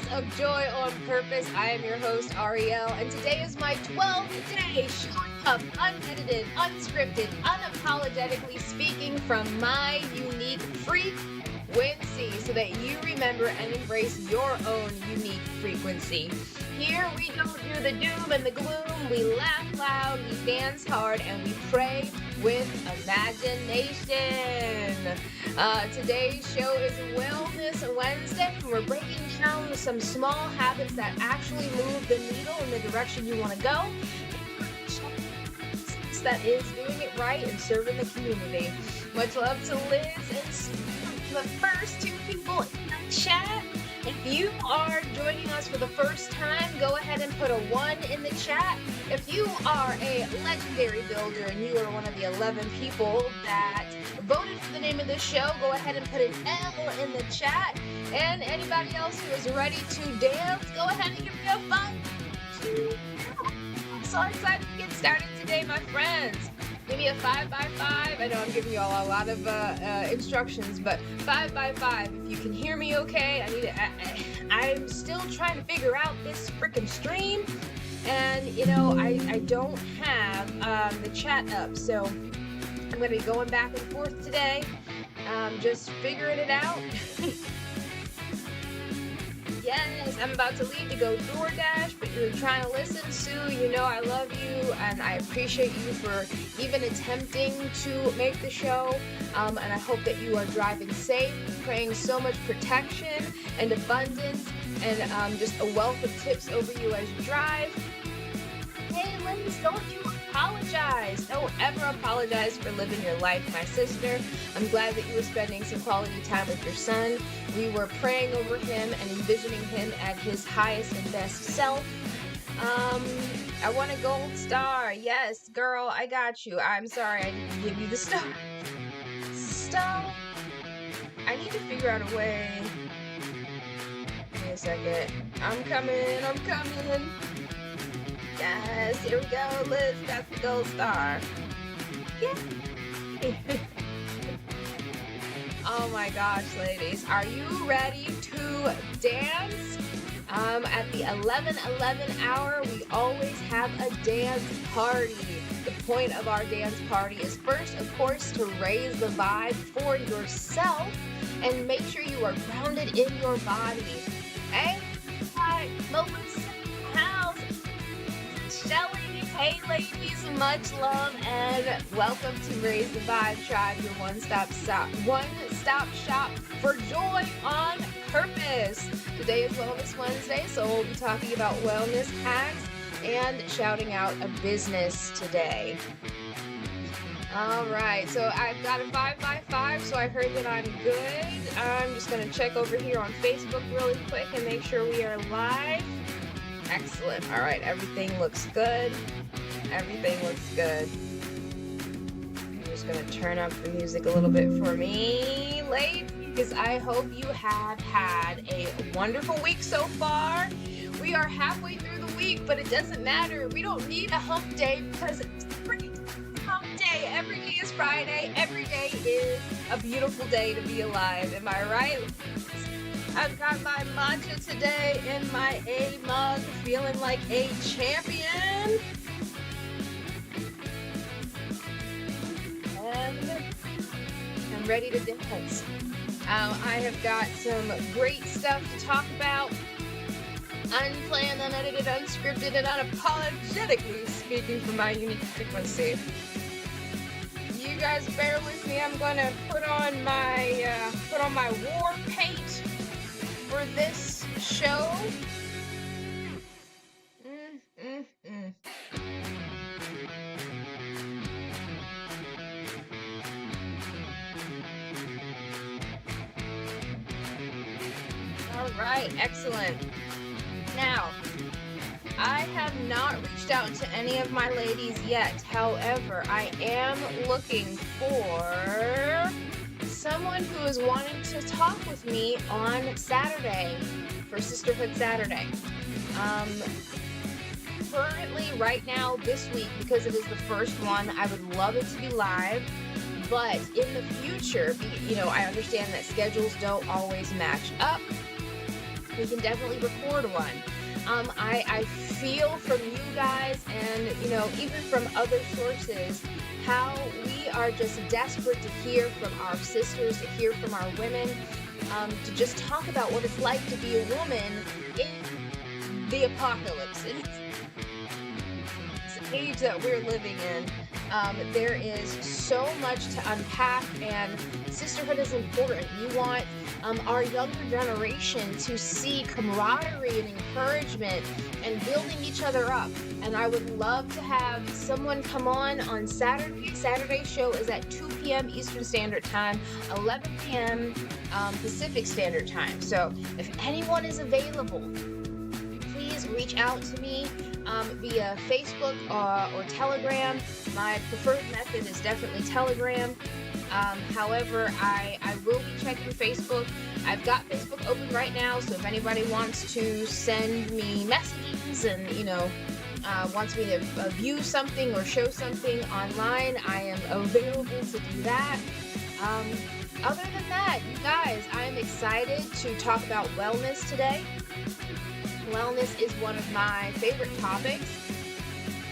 of Joy on Purpose. I am your host, Ariel, and today is my 12th day showing up unedited, unscripted, unapologetically speaking from my unique frequency so that you remember and embrace your own unique frequency. Here we don't do the doom and the gloom, we laugh loud, we dance hard, and we pray with imagination. Today's show is Wellness Wednesday, and we're breaking down some small habits that actually move the needle in the direction you want to go. That is doing it right and serving the community. Much love to Liz and the first two people in the chat. If you are joining us for the first time, go ahead and put a 1 in the chat. If you are a legendary builder and you are one of the 11 people that voted for the name of this show, go ahead and put an L in the chat. And anybody else who is ready to dance, go ahead and give me a 5. I'm so excited to get started today, my friends. Give me a 5 by 5. I know I'm giving you all a lot of instructions, but 5 by 5. If you can hear me okay, I'm still trying to figure out this freaking stream, and I don't have the chat up, so I'm going to be going back and forth today, just figuring it out. Yes, I'm about to leave to go DoorDash, but you're trying to listen. Sue, you know I love you, and I appreciate you for even attempting to make the show, and I hope that you are driving safe, praying so much protection and abundance, and just a wealth of tips over you as you drive. Hey, Liz, don't you apologize. Don't ever apologize for living your life, my sister. I'm glad that you were spending some quality time with your son. We were praying over him and envisioning him at his highest and best self. I want a gold star. Yes, girl, I got you. I'm sorry I didn't give you the star. Stop. I need to figure out a way. Give me a second. I'm coming. Yes, here we go. Liz got the gold star. Yeah. Oh my gosh, ladies. Are you ready to dance? At the 11:11 hour, we always have a dance party. The point of our dance party is first, of course, to raise the vibe for yourself and make sure you are grounded in your body. Hey, hi, Melissa House. Shelly, hey ladies, much love and welcome to Raise the Vibe Tribe, your one-stop shop for joy on purpose. Today is Wellness Wednesday, so we'll be talking about wellness hacks and shouting out a business today. All right, so I've got a 5 by 5, so I heard that I'm good. I'm just going to check over here on Facebook really quick and make sure we are live. Excellent. All right, everything looks good. I'm just going to turn up the music a little bit for me, ladies, because I hope you have had a wonderful week so far. We are halfway through the week, but it doesn't matter. We don't need a hump day because it's free hump day. Every day is Friday. Every day is a beautiful day to be alive. Am I right? I've got my matcha today in my A mug, feeling like a champion. And I'm ready to dance. I have got some great stuff to talk about. Unplanned, unedited, unscripted, and unapologetically speaking from my unique frequency. You guys bear with me. I'm gonna put on my war paint for this show. All right, excellent. Now, I have not reached out to any of my ladies yet. However, I am looking for someone who is wanting to talk with me on Saturday for Sisterhood Saturday. Currently, right now, this week, because it is the first one, I would love it to be live. But in the future, I understand that schedules don't always match up. we can definitely record one. I feel from you guys and, even from other sources, how we are just desperate to hear from our sisters, to hear from our women, to just talk about what it's like to be a woman in the apocalypse. And this age that we're living in, there is so much to unpack, and sisterhood is important. We want our younger generation to see camaraderie and encouragement and building each other up. And I would love to have someone come on Saturday. Saturday's show is at 2 p.m. Eastern Standard Time, 11 p.m. Pacific Standard Time. So if anyone is available, please reach out to me via Facebook or Telegram. My preferred method is definitely Telegram. However, I will be checking Facebook. I've got Facebook open right now, so if anybody wants to send me messages and, wants me to view something or show something online, I am available to do that. Other than that, you guys, I am excited to talk about wellness today. Wellness is one of my favorite topics.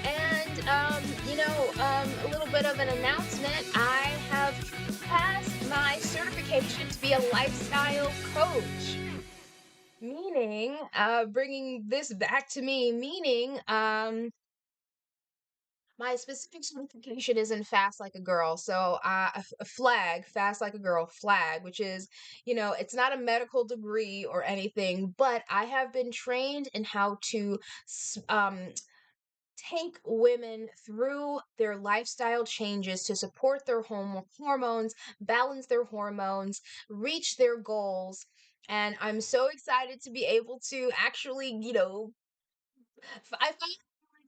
And, a little bit of an announcement. I have passed my certification to be a lifestyle coach. Meaning, bringing this back to me, meaning, my specific certification is in Fast Like a Girl. So, a flag, Fast Like a Girl flag, which is, it's not a medical degree or anything, but I have been trained in how to take women through their lifestyle changes to support their hormones, balance their hormones, reach their goals. And I'm so excited to be able to actually, I find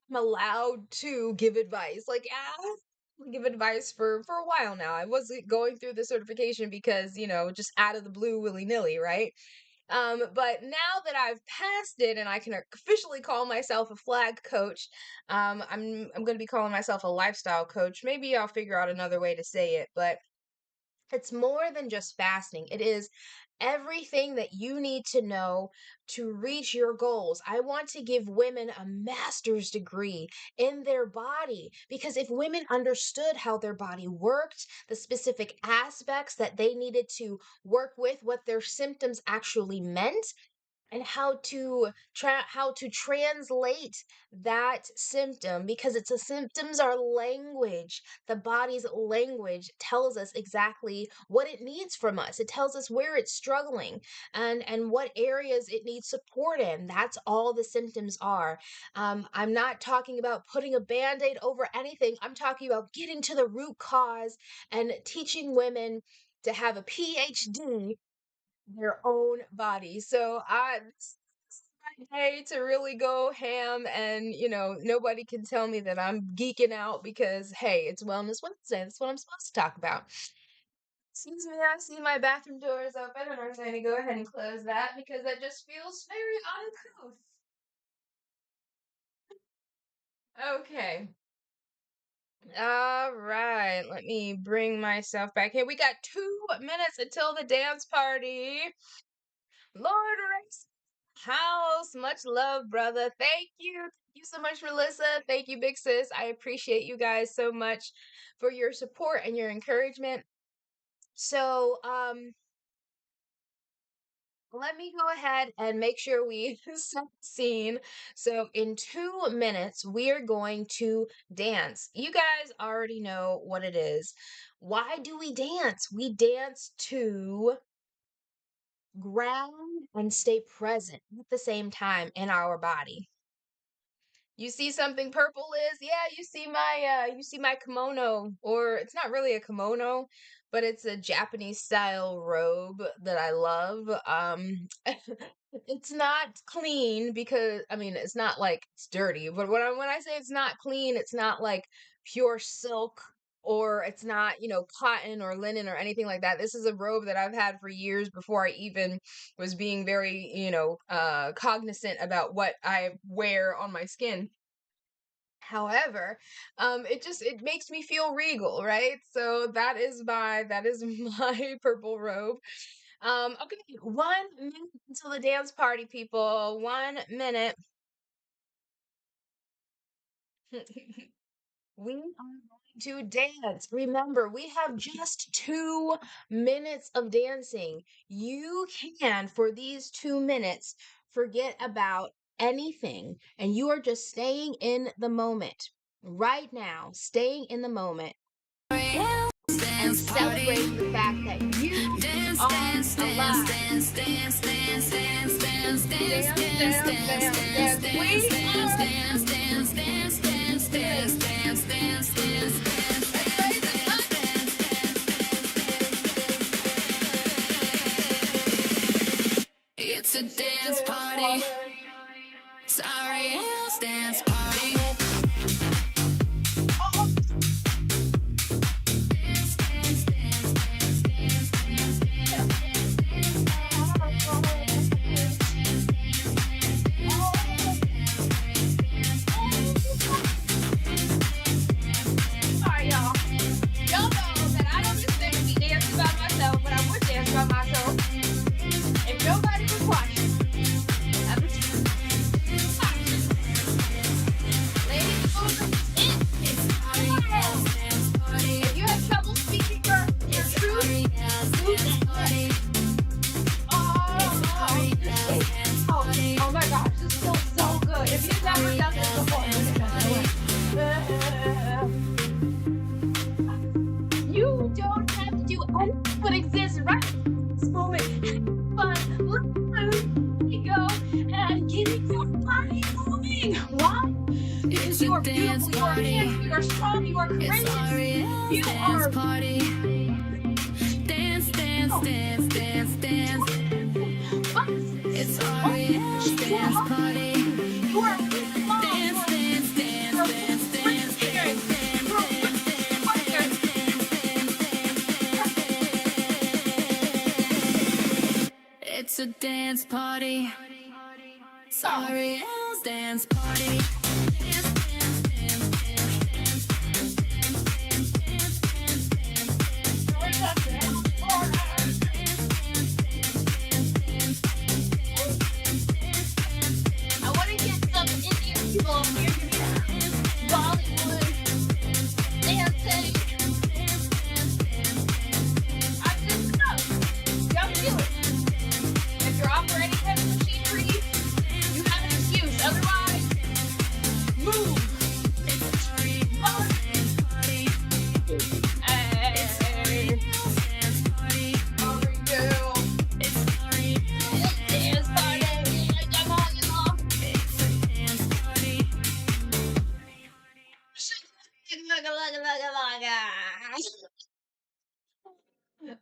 I'm allowed to give advice. Like, give advice for a while now. I wasn't going through the certification because, just out of the blue, willy nilly, right? But now that I've passed it and I can officially call myself a flag coach, I'm going to be calling myself a lifestyle coach. Maybe I'll figure out another way to say it, but it's more than just fasting. It is everything that you need to know to reach your goals. I want to give women a master's degree in their body because if women understood how their body worked, the specific aspects that they needed to work with, what their symptoms actually meant, and how to translate that symptom, because it's a symptoms are language. The body's language tells us exactly what it needs from us. It tells us where it's struggling and what areas it needs support in. That's all the symptoms are. I'm not talking about putting a band-aid over anything. I'm talking about getting to the root cause and teaching women to have a PhD their own body. So this is my day to really go ham, and nobody can tell me that I'm geeking out because hey, it's Wellness Wednesday. That's what I'm supposed to talk about. Excuse me, I see my bathroom door is open and I'm going to go ahead and close that because that just feels very uncouth. Okay. All right, let me bring myself back here. We got 2 minutes until the dance party. Lord Rex House, much love, brother. Thank you. Thank you so much, Melissa. Thank you, big sis. I appreciate you guys so much for your support and your encouragement. So, let me go ahead and make sure we set the scene. So, in 2 minutes, we are going to dance. You guys already know what it is. Why do we dance? We dance to ground and stay present at the same time in our body. You see something purple is, yeah, you see my kimono, or it's not really a kimono, but it's a Japanese style robe that I love. It's not clean because I mean it's not like it's dirty, but when I say it's not clean, it's not like pure silk, or it's not, cotton or linen or anything like that. This is a robe that I've had for years before I even was being very, cognizant about what I wear on my skin. However, it makes me feel regal, right? So that is my purple robe. Okay, 1 minute until the dance party, people. 1 minute. We are going to dance. Remember, we have just 2 minutes of dancing. You can, for these 2 minutes, forget about anything, and you are just staying in the moment. Right now, staying in the moment and celebrating the fact that you are alive. Dance, dance, dance, dance, dance, dance, dance, dance, dance. We are dance, dance, dance, dance, dance, dance, dance, dance, dance. It's a dance party. Sorry, it's dance party. Sorry, y'all. Y'all know that I don't just sit and be dancing by myself, but I would dance by myself if nobody was watching. That was ladies, if you have trouble speaking your truth, move that. Oh my gosh, this feels so good. If you've never done this before, you don't have to do anything but exist right in this moment. Fun, let go, and getting your body moving. Why? Because you are beautiful, you are handsome, you are strong, you are courageous. You are party. Dance, dance, dance, dance, dance. It's Ariel's dance party. You are dance, dance, dance, dance, dance, dance, dance. It's a dance party. Sorry, Ariel's dance party. Dance, dance, dance, dance, dance, dance, dance, dance, dance, dance, dance. I want to get some Indian people up here to be Bollywood dancing. I'm just y'all do it. If you're operating heavy machinery, you have an excuse. Otherwise, move.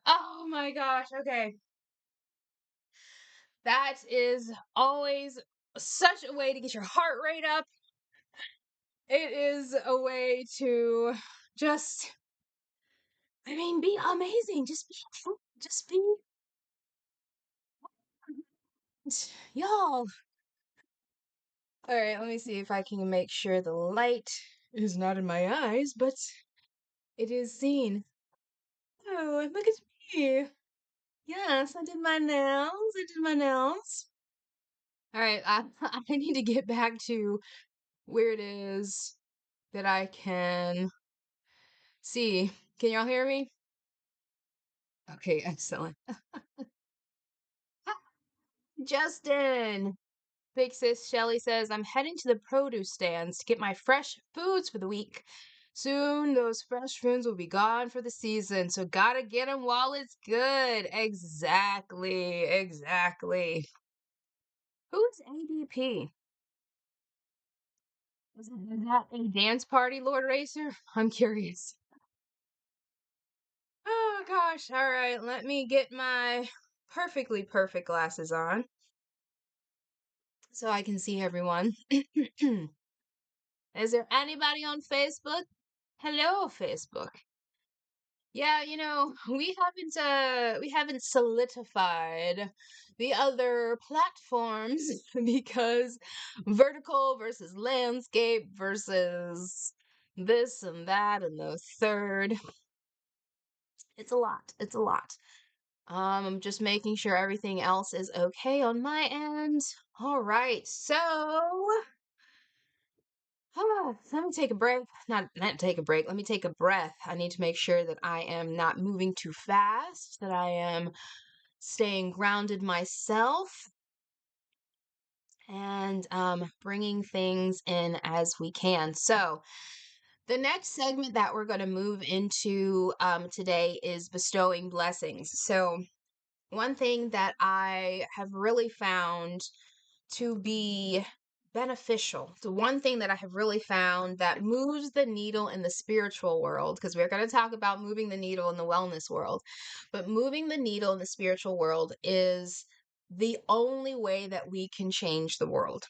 Oh my gosh, okay. That is always such a way to get your heart rate up. It is a way to just, be amazing. Just be, y'all. All right, let me see if I can make sure the light is not in my eyes, but it is seen. Oh, look at me. Yes, I did my nails. I did my nails. All right, I need to get back to where it is that I can see. Can y'all hear me? Okay, excellent. Justin! Big sis Shelly says, I'm heading to the produce stands to get my fresh foods for the week. Soon those fresh foods will be gone for the season, so gotta get 'em while it's good. Exactly, exactly. Who's ADP? Is that a dance party, Lord Racer? I'm curious. Oh gosh, all right, let me get my perfectly perfect glasses on so I can see everyone. Is there anybody on Facebook? Hello, Facebook. Yeah, we haven't solidified the other platforms because vertical versus landscape versus this and that and the third. It's a lot. It's a lot. I'm just making sure everything else is okay on my end. All right, so let me take a break. Not take a break. Let me take a breath. I need to make sure that I am not moving too fast, that I am staying grounded myself, and bringing things in as we can. So, the next segment that we're going to move into today is bestowing blessings. So, one thing that I have really found to be beneficial, the one thing that I have really found that moves the needle in the spiritual world, because we're going to talk about moving the needle in the wellness world, but moving the needle in the spiritual world is the only way that we can change the world.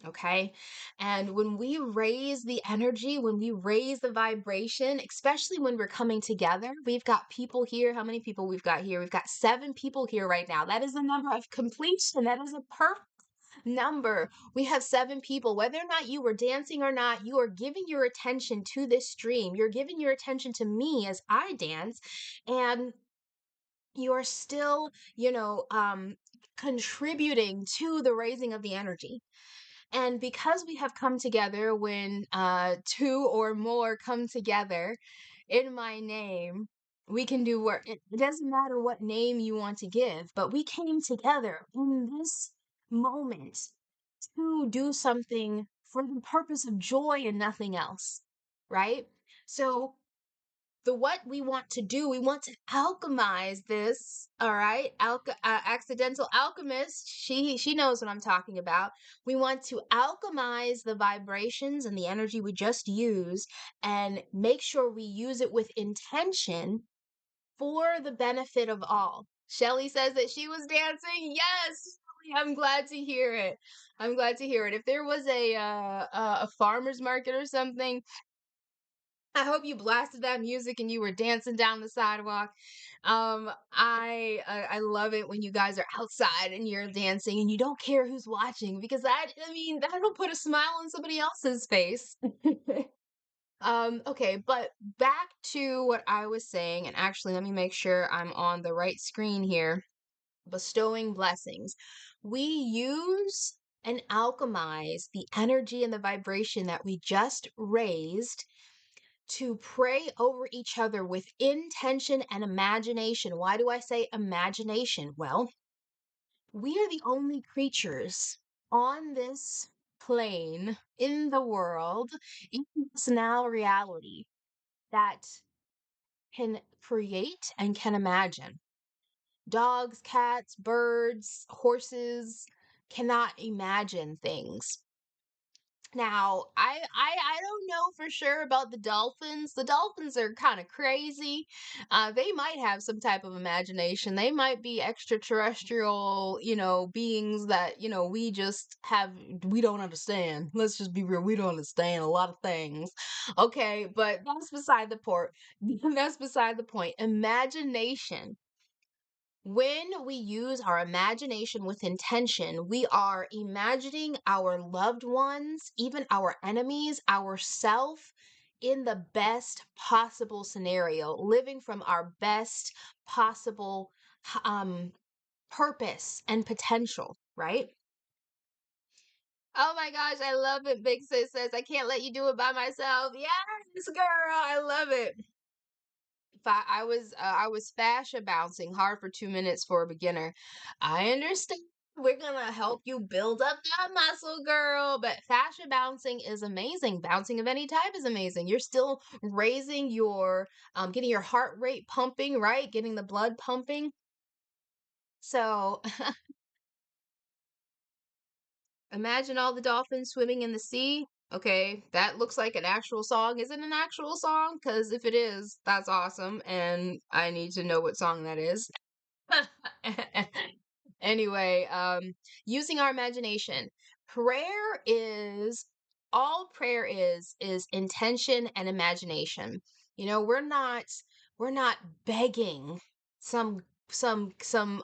Okay. And when we raise the energy, when we raise the vibration, especially when we're coming together, we've got people here. How many people we've got here? We've got 7 people here right now. That is the number of completion. That is a perfect number. We have 7 people. Whether or not you were dancing or not, you are giving your attention to this stream. You're giving your attention to me as I dance. And you are still, contributing to the raising of the energy. And because we have come together when 2 or more come together in my name, we can do work. It doesn't matter what name you want to give, but we came together in this moment to do something for the purpose of joy and nothing else, right? So the what we want to do, we want to alchemize this, all right? Accidental alchemist, she knows what I'm talking about. We want to alchemize the vibrations and the energy we just used and make sure we use it with intention for the benefit of all. Shelly says that she was dancing. Yes, I'm glad to hear it. I'm glad to hear it. If there was a farmer's market or something, I hope you blasted that music and you were dancing down the sidewalk. I love it when you guys are outside and you're dancing and you don't care who's watching, because I mean that'll put a smile on somebody else's face. Okay, but back to what I was saying, and actually let me make sure I'm on the right screen here. Bestowing blessings. We use and alchemize the energy and the vibration that we just raised to pray over each other with intention and imagination. Why do I say imagination? Well, we are the only creatures on this plane in the world, in this now reality, that can create and can imagine. Dogs, cats, birds, horses cannot imagine things. Now, I don't know for sure about the dolphins. The dolphins are kind of crazy. They might have some type of imagination. They might be extraterrestrial, beings that, we don't understand. Let's just be real. We don't understand a lot of things. Okay, but that's beside the point. That's beside the point. Imagination, when we use our imagination with intention, we are imagining our loved ones, even our enemies, ourself in the best possible scenario, living from our best possible um purpose and potential, right? Oh my gosh, I love it. Big Sis says, I can't let you do it by myself. Yes, girl, I love it. If I was fascia bouncing hard for 2 minutes for a beginner. I understand. We're gonna help you build up that muscle, girl. But fascia bouncing is amazing. Bouncing of any type is amazing. You're still raising your, getting your heart rate pumping, right? Getting the blood pumping. So imagine all the dolphins swimming in the sea. Okay, that looks like an actual song. Is it an actual song? Because if it is, that's awesome, and I need to know what song that is. Anyway, using our imagination. Prayer is prayer is intention and imagination. We're not begging some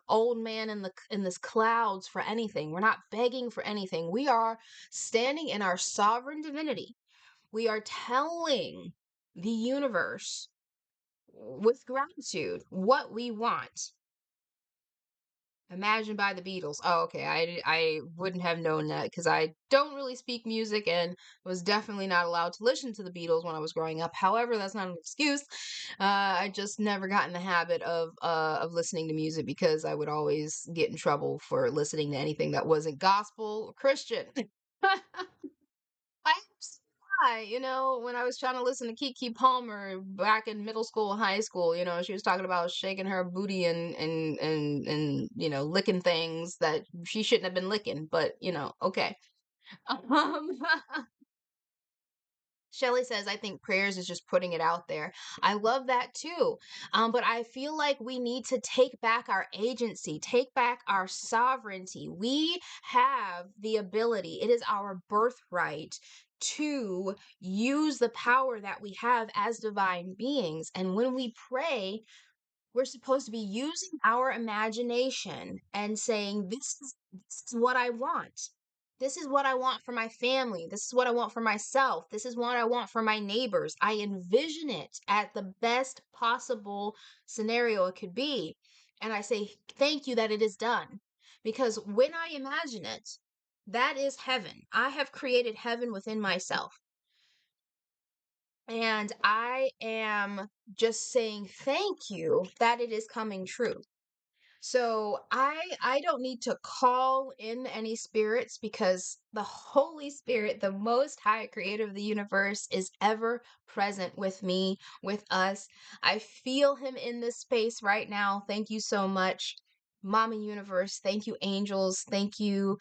old man in this clouds for anything. We're not begging for anything. We are standing in our sovereign divinity. We are telling the universe with gratitude what we want. Imagine by the Beatles. Oh, okay. I wouldn't have known that because I don't really speak music and was definitely not allowed to listen to the Beatles when I was growing up. However, that's not an excuse. I just never got in the habit of listening to music because I would always get in trouble for listening to anything that wasn't gospel or Christian. I why, when I was trying to listen to Kiki Palmer back in middle school, high school, she was talking about shaking her booty and licking things that she shouldn't have been licking, but okay. Um, Shelly says, I think prayers is just putting it out there. I love that too. But I feel like we need to take back our agency, take back our sovereignty. We have the ability, it is our birthright to use the power that we have as divine beings. And when we pray, we're supposed to be using our imagination and saying, this is what I want. This is what I want for my family. This is what I want for myself. This is what I want for my neighbors. I envision it at the best possible scenario it could be. And I say, thank you that it is done. Because when I imagine it, that is heaven. I have created heaven within myself. And I am just saying thank you that it is coming true. So I don't need to call in any spirits because the Holy Spirit, the most high creator of the universe, is ever present with me, with us. I feel him in this space right now. Thank you so much. Mama Universe, thank you, angels. Thank you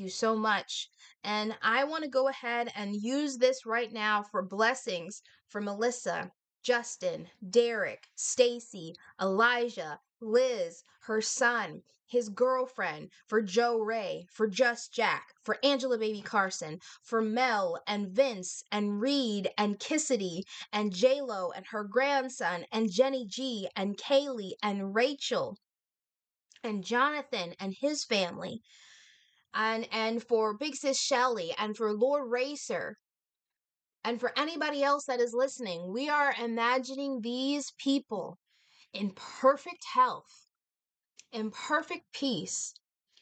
so much. And I want to go ahead and use this right now for blessings for Melissa, Justin, Derek, Stacy, Elijah, Liz, her son, his girlfriend, for Joe Ray, for Just Jack, for Angela Baby Carson, for Mel and Vince and Reed and Kissity and JLo and her grandson and Jenny G and Kaylee and Rachel and Jonathan and his family and for Big Sis Shelly and for Lord Racer and for anybody else that is listening. We are imagining these people in perfect health, in perfect peace.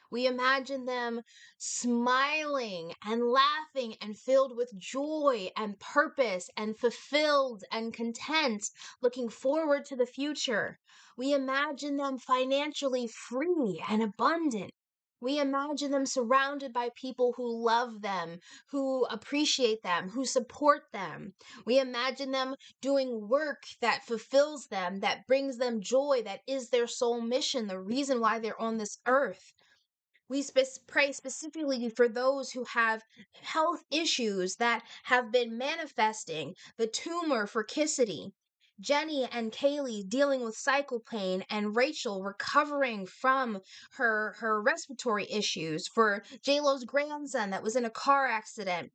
We imagine them smiling and laughing and filled with joy and purpose and fulfilled and content, looking forward to the future. We imagine them financially free and abundant. We imagine them surrounded by people who love them, who appreciate them, who support them. We imagine them doing work that fulfills them, that brings them joy, that is their soul mission, the reason why they're on this earth. We pray specifically for those who have health issues that have been manifesting. The tumor for Kissity, Jenny and Kaylee dealing with cycle pain, and Rachel recovering from her respiratory issues. For JLo's grandson that was in a car accident,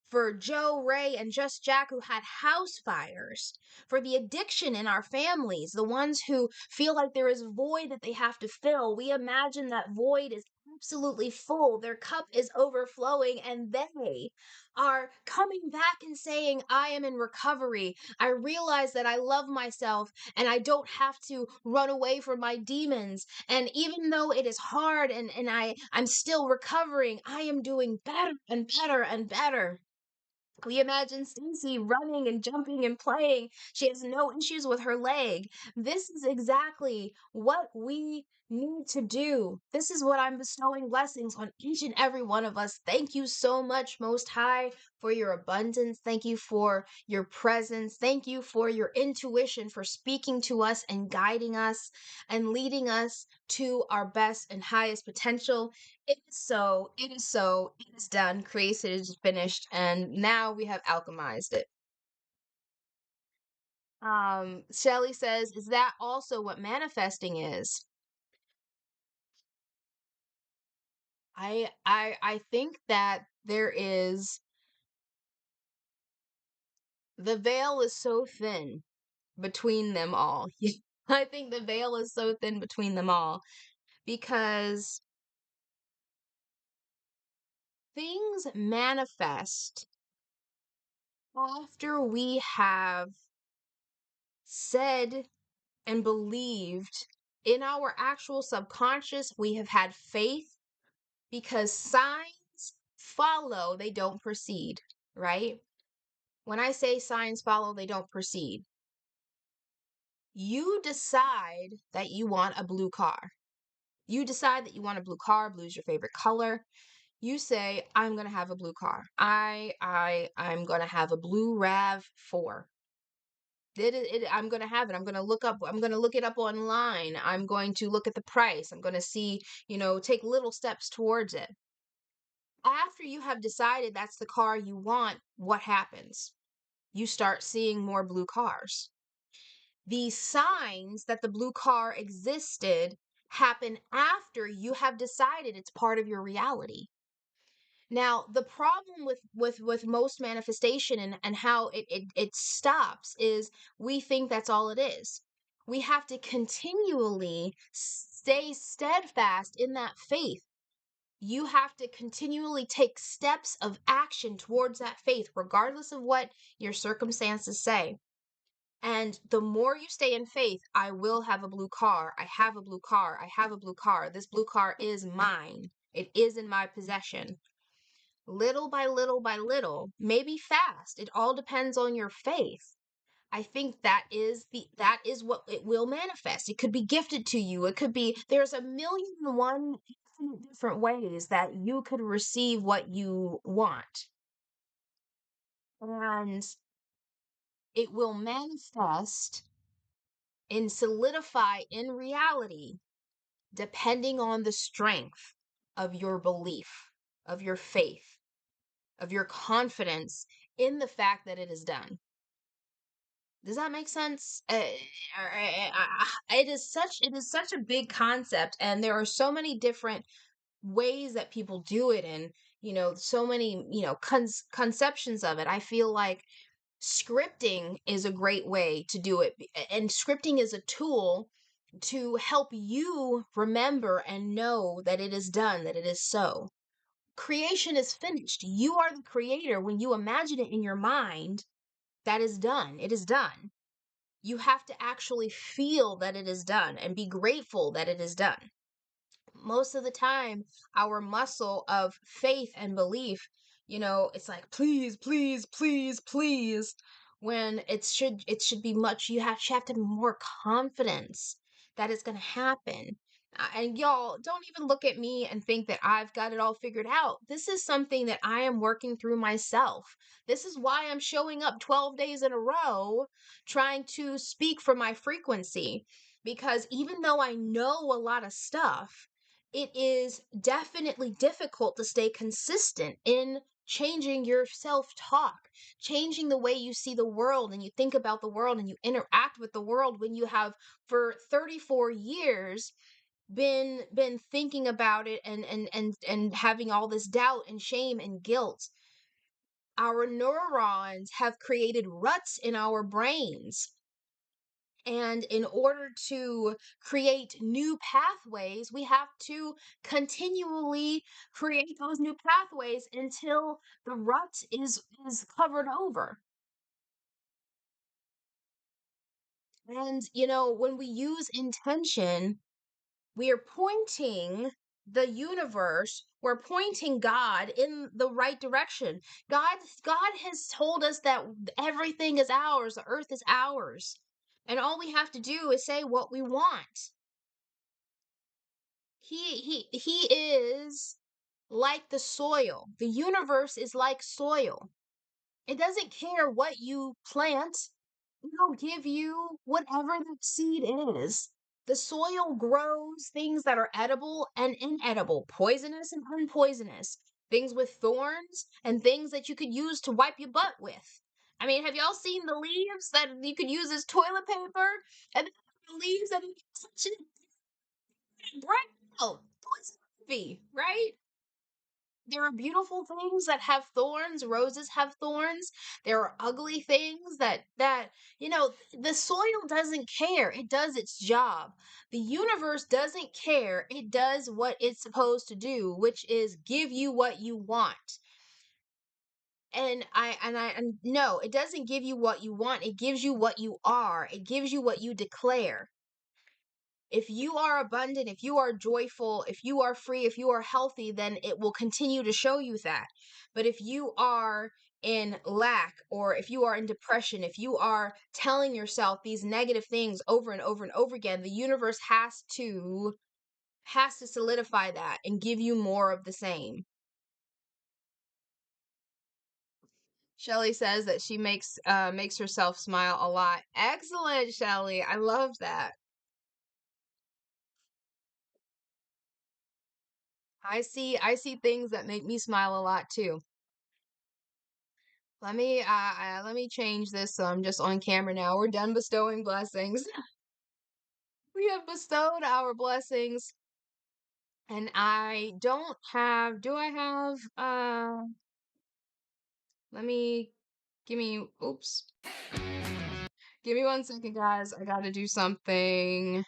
for Joe, Ray, and Just Jack who had house fires, for the addiction in our families, the ones who feel like there is a void that they have to fill. We imagine that void is absolutely full. Their cup is overflowing, and they are coming back and saying, I am in recovery. I realize that I love myself and I don't have to run away from my demons. And even though it is hard and I'm still recovering, I am doing better and better and better. We imagine Stacy running and jumping and playing. She has no issues with her leg. This is exactly what we need to do. This is what I'm bestowing blessings on each and every one of us. Thank you so much, Most High, for your abundance. Thank you for your presence. Thank you for your intuition, for speaking to us and guiding us and leading us to our best and highest potential. It is so, it is so, it is done. Created is finished, and now we have alchemized it. Shelly says, is that also what manifesting is? I think that there is, the veil is so thin between them all. I think the veil is so thin between them all because things manifest after we have said and believed In our actual subconscious, we have had faith because signs follow, they don't proceed, right? When I say signs follow, they don't proceed, you decide that you want a blue car. You decide that you want a blue car, blue is your favorite color. You say, I'm gonna have a blue car. I'm gonna have a blue RAV4. I'm gonna have it. I'm gonna look it up online. I'm going to look at the price. I'm gonna see, take little steps towards it. After you have decided that's the car you want, what happens? You start seeing more blue cars. The signs that the blue car existed happen after you have decided it's part of your reality. Now, the problem with most manifestation and how it stops is we think that's all it is. We have to continually stay steadfast in that faith. You have to continually take steps of action towards that faith, regardless of what your circumstances say. And the more you stay in faith, I will have a blue car. I have a blue car. I have a blue car. This blue car is mine. It is in my possession. Little by little by little, maybe fast. It all depends on your faith. I think that is what it will manifest. It could be gifted to you. It could be there's a million and one different ways that you could receive what you want. And it will manifest and solidify in reality depending on the strength of your belief, of your faith, of your confidence in the fact that it is done. Does that make sense? It is such a big concept, and there are so many different ways that people do it, and so many conceptions of it. I feel like scripting is a great way to do it, and scripting is a tool to help you remember and know that it is done, that it is so. Creation is finished. You are the creator. When you imagine it in your mind, that is done. It is done. You have to actually feel that it is done and be grateful that it is done. Most of the time, our muscle of faith and belief, it's like, please, please, please, please, when it should be much, you have to have more confidence that it's going to happen. And y'all, don't even look at me and think that I've got it all figured out. This is something that I am working through myself. This is why I'm showing up 12 days in a row trying to speak for my frequency. Because even though I know a lot of stuff, it is definitely difficult to stay consistent in changing your self talk, changing the way you see the world and you think about the world and you interact with the world when you have for 34 years been thinking about it and having all this doubt and shame and guilt. Our neurons have created ruts in our brains, and in order to create new pathways, we have to continually create those new pathways until the rut is covered over. And when we use intention, we are pointing the universe, we're pointing God in the right direction. God has told us that everything is ours, the earth is ours. And all we have to do is say what we want. He is like the soil. The universe is like soil. It doesn't care what you plant. It'll give you whatever the seed is. The soil grows things that are edible and inedible, poisonous and unpoisonous, things with thorns and things that you could use to wipe your butt with. I mean, have y'all seen the leaves that you could use as toilet paper? And the leaves that you can touch it brown. Poison, right? There are beautiful things that have thorns. Roses have thorns. There are ugly things that the soil doesn't care. It does its job. The universe doesn't care. It does what it's supposed to do, which is give you what you want. And no, it doesn't give you what you want. It gives you what you are. It gives you what you declare. If you are abundant, if you are joyful, if you are free, if you are healthy, then it will continue to show you that. But if you are in lack, or if you are in depression, if you are telling yourself these negative things over and over and over again, the universe has to solidify that and give you more of the same. Shelly says that she makes herself smile a lot. Excellent, Shelly. I love that. I see things that make me smile a lot too. Let me change this so I'm just on camera now. We're done bestowing blessings. We have bestowed our blessings, and I don't have. Do I have? Let me. Give me. Oops. Give me 1 second, guys. I gotta do something.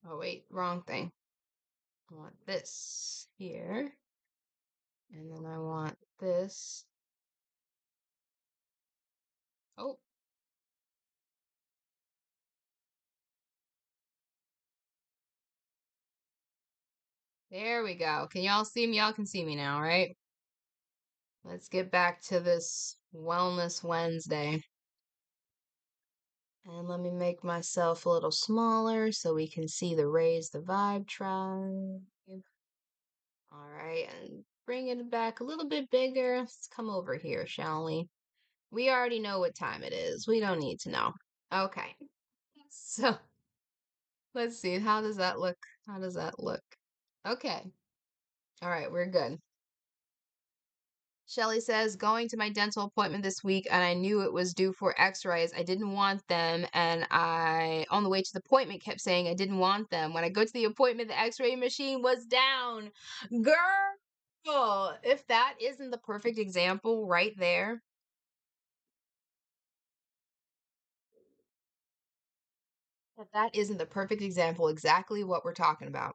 Oh wait, wrong thing. I want this here, and then I want this. Oh, there we go. Can y'all see me? Y'all can see me now, right? Let's get back to this Wellness Wednesday. And let me make myself a little smaller so we can see the Raise the Vibe tribe. All right, and bring it back a little bit bigger. Let's come over here, shall we? We already know what time it is. We don't need to know. Okay. So let's see. How does that look? How does that look? Okay. All right, we're good. Shelly says, going to my dental appointment this week and I knew it was due for x-rays. I didn't want them. And I, on the way to the appointment, kept saying I didn't want them. When I go to the appointment, the x-ray machine was down. Girl, if that isn't the perfect example right there, if that isn't the perfect example, exactly what we're talking about.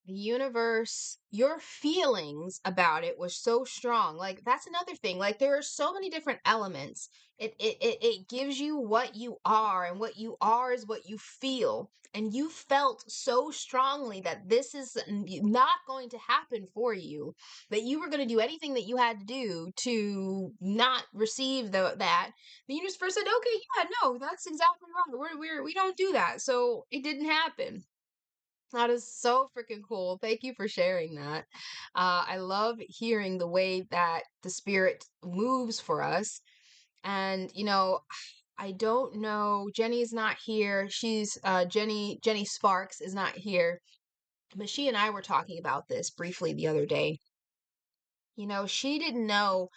The universe, your feelings about it was so strong. Like that's another thing. Like there are so many different elements. It gives you what you are, and what you are is what you feel. And you felt so strongly that this is not going to happen for you, that you were going to do anything that you had to do to not receive that. The universe said, "Okay, yeah, no, that's exactly right. We don't do that." So it didn't happen. That is so freaking cool. Thank you for sharing that. I love hearing the way that the spirit moves for us. And, I don't know. Jenny's not here. She's Jenny Sparks is not here. But she and I were talking about this briefly the other day. She didn't know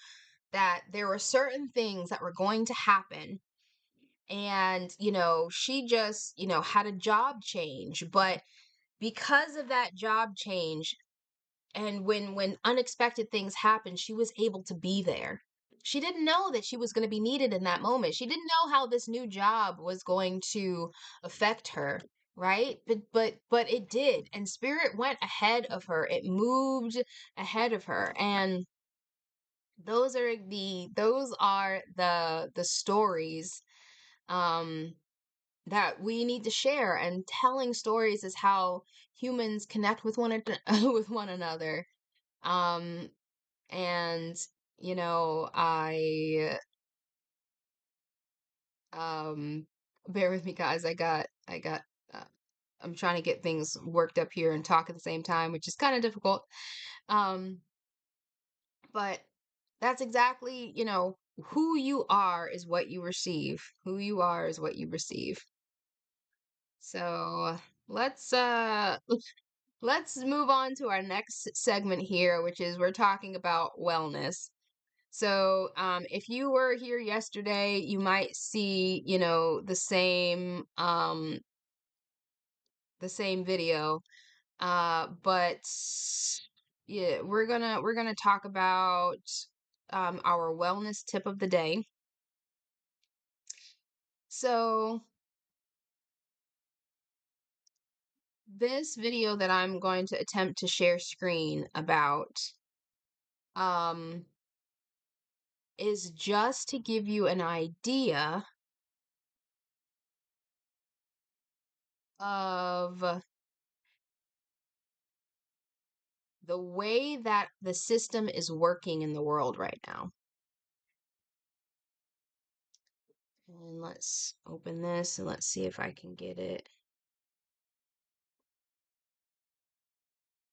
that there were certain things that were going to happen. And, she just, had a job change. But because of that job change, and when unexpected things happened, she was able to be there. She didn't know that she was going to be needed in that moment. She didn't know how this new job was going to affect her, right? But it did, and spirit went ahead of her. It moved ahead of her, and those are the stories um that we need to share. And telling stories is how humans connect with with one another. um and I bear with me, guys. I got uh, I'm trying to get things worked up here and talk at the same time, which is kind of difficult. um but that's exactly, who you are is what you receive. Who you are is what you receive. So let's let's move on to our next segment here, which is we're talking about wellness. So, if you were here yesterday, you might see, the same video. But yeah, we're gonna talk about our wellness tip of the day. So this video that I'm going to attempt to share screen about um is just to give you an idea of the way that the system is working in the world right now. And let's open this and let's see if I can get it.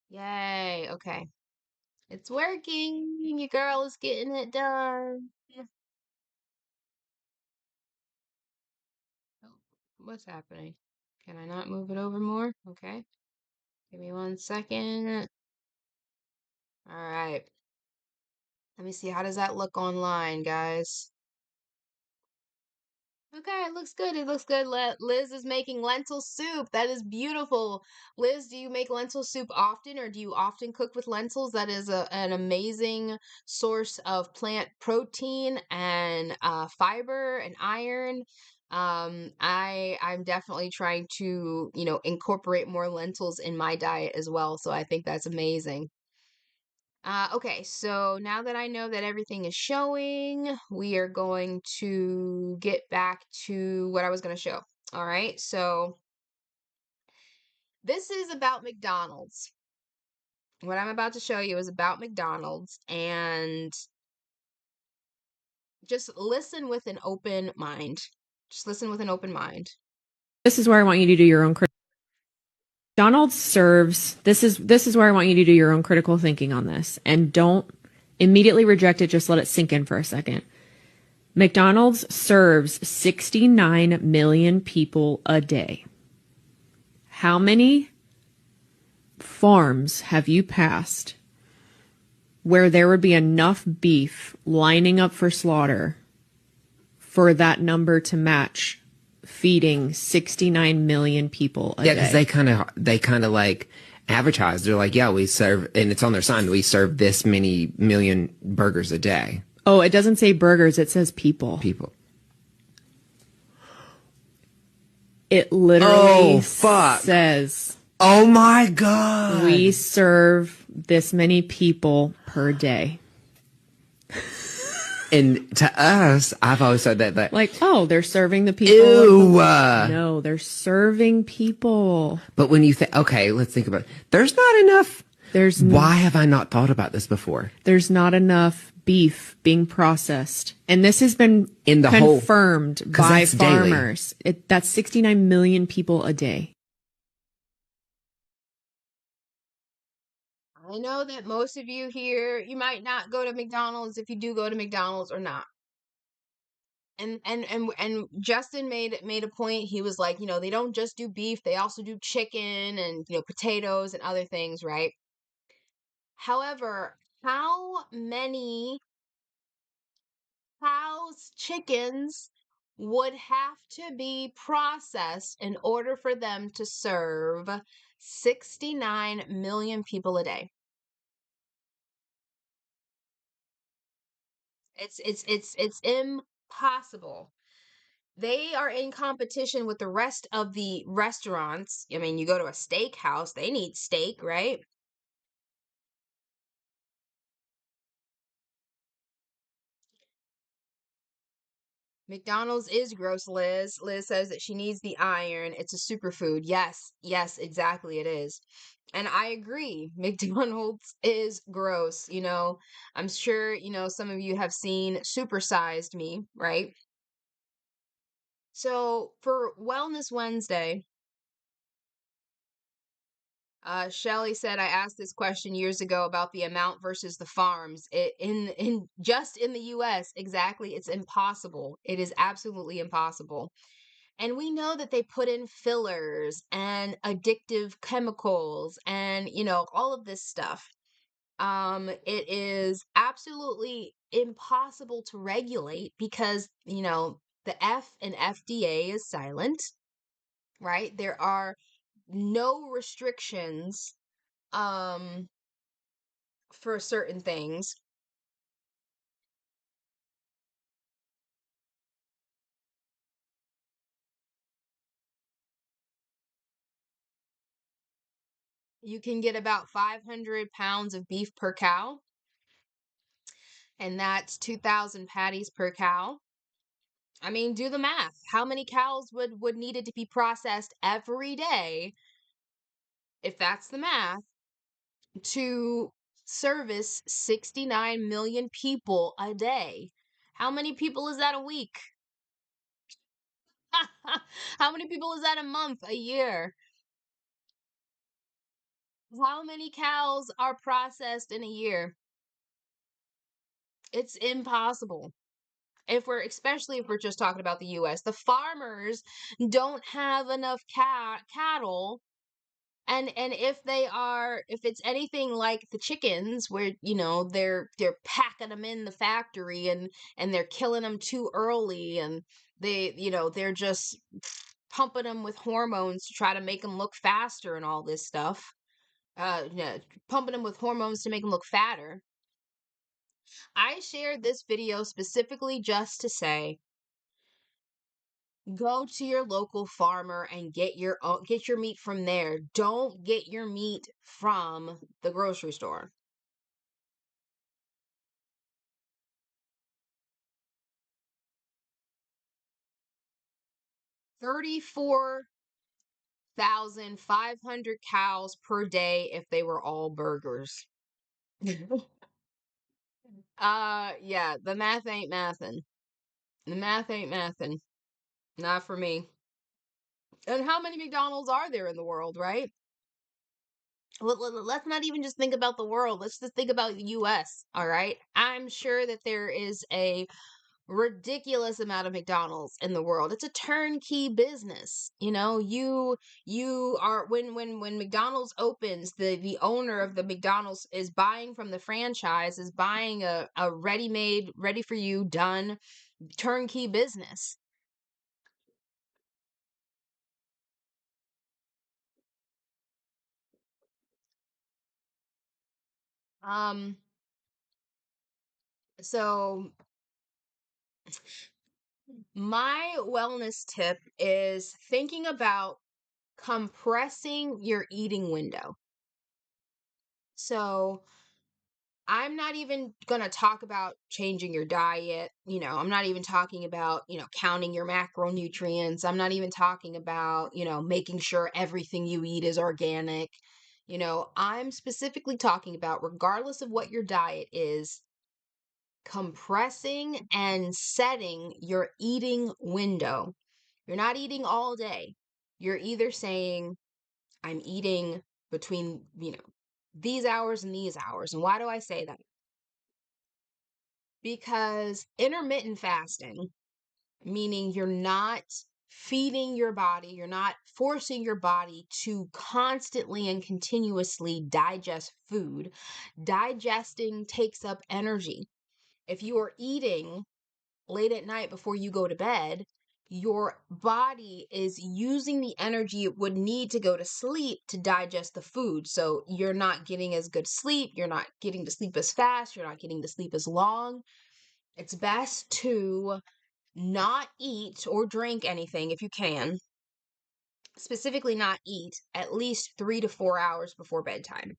Yay, okay. It's working. Your girl is getting it done. Oh, what's happening? Can I not move it over more? Okay. Give me 1 second. All right. Let me see. How does that look online, guys? Okay, it looks good. It looks good. Liz is making lentil soup. That is beautiful. Liz, do you make lentil soup often, or do you often cook with lentils? That is an amazing source of plant protein and fiber and iron. I'm definitely trying to, incorporate more lentils in my diet as well. So I think that's amazing. Okay, so now that I know that everything is showing, we are going to get back to what I was going to show. All right, so this is about McDonald's. What I'm about to show you is about McDonald's, and just listen with an open mind. Just listen with an open mind. This is where I want you to do your own McDonald's serves this is where I want you to do your own critical thinking on this, and don't immediately reject it, just let it sink in for a second. McDonald's serves 69 million people a day. How many farms have you passed where there would be enough beef lining up for slaughter for that number to match feeding 69 million people a Yeah, day? because they kind of like advertise. They're like, yeah, we serve, and it's on their sign. We serve this many million burgers a day. Oh, it doesn't say burgers. It says people. People. It literally Oh, fuck. says Oh my God. we serve this many people per day. And to us, I've always said that Like, oh, they're serving the people. ew. No, they're serving people. But when you think, okay, let's think about it. There's not enough. Why have I not thought about this before? There's not enough beef being processed. And this has been In the confirmed by that's daily. farmers. That's 69 million people a day. I know that most of you here, you might not go to McDonald's if you do go to McDonald's or not. And Justin made a point. He was like, they don't just do beef, they also do chicken and potatoes and other things, right? However, how many cows, chickens would have to be processed in order for them to serve 69 million people a day? It's impossible. They are in competition with the rest of the restaurants. I mean, you go to a steakhouse, they need steak, right? McDonald's is gross, Liz. Liz says that she needs the iron. It's a superfood. Yes, yes, exactly, it is. And I agree. McDonald's is gross. I'm sure, some of you have seen Supersized Me, right? So for Wellness Wednesday, Shelly said, I asked this question years ago about the amount versus the farms. In just in the US, exactly, it's impossible. It is absolutely impossible. And we know that they put in fillers and addictive chemicals and, all of this stuff. It is absolutely impossible to regulate because, the F in FDA is silent, right? There are no restrictions for certain things. You can get about 500 pounds of beef per cow, and that's 2,000 patties per cow. I mean, do the math. How many cows would needed to be processed every day, if that's the math, to service 69 million people a day? How many people is that a week? How many people is that a month, a year? How many cows are processed in a year? It's impossible. Especially if we're just talking about the US, the farmers don't have enough cattle. And if it's anything like the chickens, where they're packing them in the factory, and they're killing them too early, and they're just pumping them with hormones to try to make them look faster and all this stuff. Yeah, pumping them with hormones to make them look fatter. I shared this video specifically just to say, go to your local farmer and get your meat from there. Don't get your meat from the grocery store. $34,500 cows per day if they were all burgers. Yeah, the math ain't mathin'. The math ain't mathin'. Not for me. And how many McDonald's are there in the world, right? Let's not even just think about the world. Let's just think about the US, all right? I'm sure that there is a ridiculous amount of McDonald's in the world. It's a turnkey business. You are when McDonald's opens, the owner of the McDonald's is buying from the franchise, is buying a ready-made, ready for you, done turnkey business. Um so my wellness tip is thinking about compressing your eating window. So I'm not even going to talk about changing your diet. I'm not even talking about, counting your macronutrients. I'm not even talking about, making sure everything you eat is organic. I'm specifically talking about, regardless of what your diet is, compressing and setting your eating window. You're not eating all day. You're either saying, I'm eating between, these hours and these hours. And why do I say that? Because intermittent fasting, meaning you're not feeding your body, you're not forcing your body to constantly and continuously digest food. Digesting takes up energy. If you are eating late at night before you go to bed, your body is using the energy it would need to go to sleep to digest the food. So you're not getting as good sleep. You're not getting to sleep as fast. You're not getting to sleep as long. It's best to not eat or drink anything if you can. Specifically, not eat at least 3 to 4 hours before bedtime.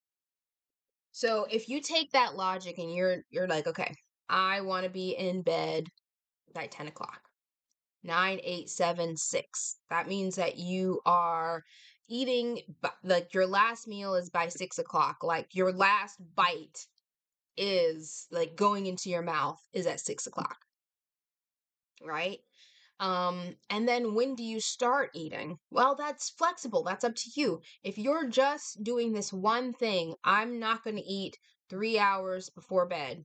So if you take that logic and you're like, okay, I want to be in bed by 10 o'clock. 9, 8, 7, 6. That means that you are eating, like your last meal is by 6 o'clock. Like your last bite is like going into your mouth is at 6 o'clock, right? And then when do you start eating? Well, that's flexible. That's up to you. If you're just doing this one thing, I'm not going to eat 3 hours before bed.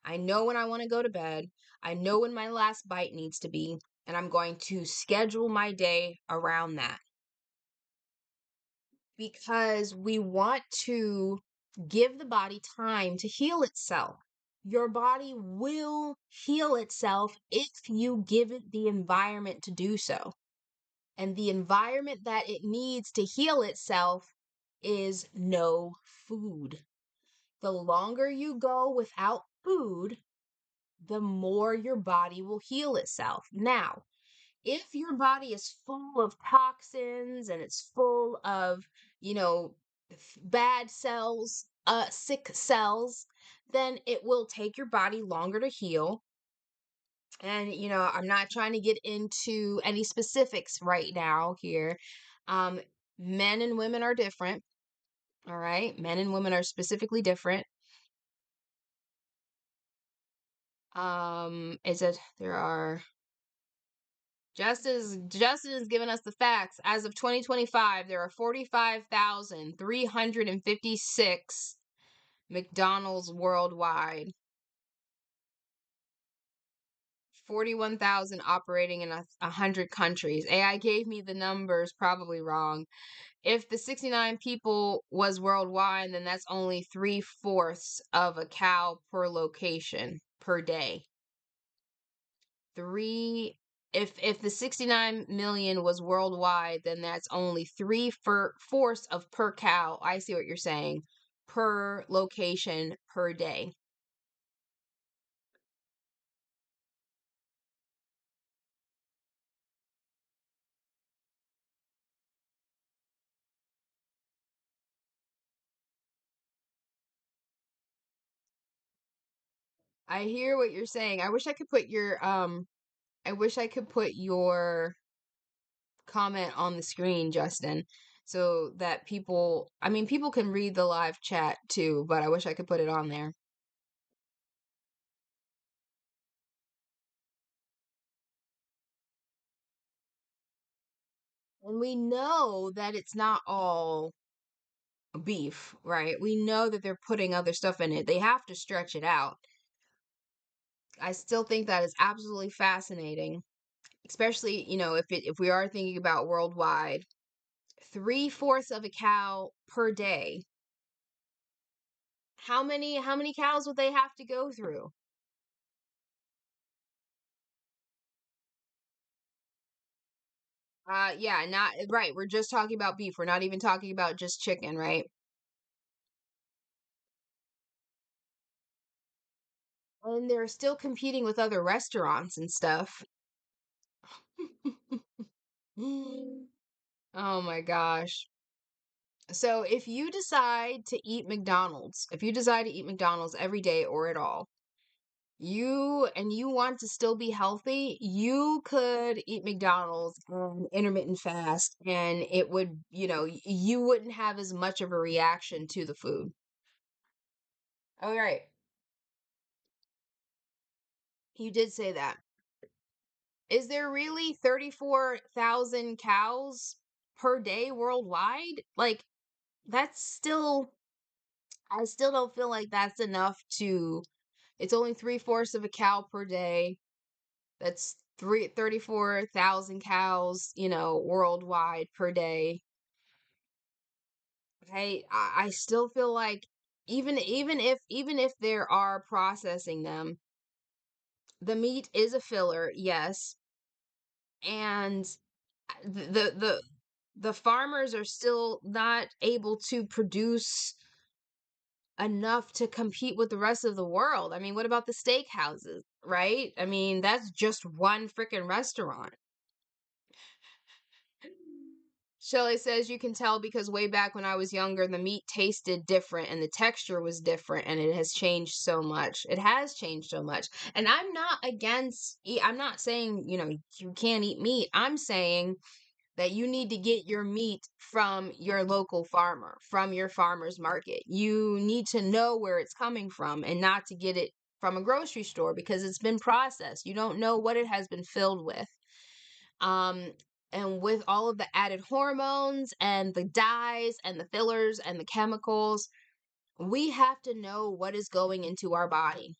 I know when I want to go to bed. I know when my last bite needs to be, and I'm going to schedule my day around that. Because we want to give the body time to heal itself. Your body will heal itself if you give it the environment to do so. And the environment that it needs to heal itself is no food. The longer you go without food, the more your body will heal itself. Now, if your body is full of toxins and it's full of, you know, bad cells, sick cells, then it will take your body longer to heal. And, I'm not trying to get into any specifics right now here. Um, Men and women are different. All right. Men and women are specifically different. Is it there are Justin has given us the facts. As of 2025, there are 45,356 McDonald's worldwide. 41,000 operating in 100 countries. AI gave me the numbers probably wrong. If the 69 people was worldwide, then that's only 3/4 of a cow per location per day. Three if the 69 million was worldwide, then that's only fourths of per cow. I see what you're saying. Per location per day. I hear what you're saying. I wish I could put your comment on the screen, Justin, so that people can read the live chat too, but I wish I could put it on there. And we know that it's not all beef, right? We know that they're putting other stuff in it. They have to stretch it out. I still think that is absolutely fascinating, especially, if we are thinking about worldwide, 3/4 of a cow per day. How many cows would they have to go through? Yeah, not right. We're just talking about beef. We're not even talking about just chicken, right? And they're still competing with other restaurants and stuff. Oh my gosh. So if you decide to eat McDonald's every day or at all, you want to still be healthy, you could eat McDonald's and intermittent fast, and it would, you wouldn't have as much of a reaction to the food. All right. You did say that. Is there really 34,000 cows per day worldwide? Like, that's still, I still don't feel like that's enough to, it's only 3/4 of a cow per day. That's 34,000 cows, worldwide per day. I still feel like even if there are processing them, the meat is a filler, yes, and the farmers are still not able to produce enough to compete with the rest of the world. I mean, what about the steakhouses, right? I mean, that's just one freaking restaurant. Shelley says you can tell because way back when I was younger, the meat tasted different and the texture was different, and it has changed so much. It has changed so much. And I'm not I'm not saying, you can't eat meat. I'm saying that you need to get your meat from your local farmer, from your farmer's market. You need to know where it's coming from and not to get it from a grocery store because it's been processed. You don't know what it has been filled with. Um, and with all of the added hormones and the dyes and the fillers and the chemicals, we have to know what is going into our body.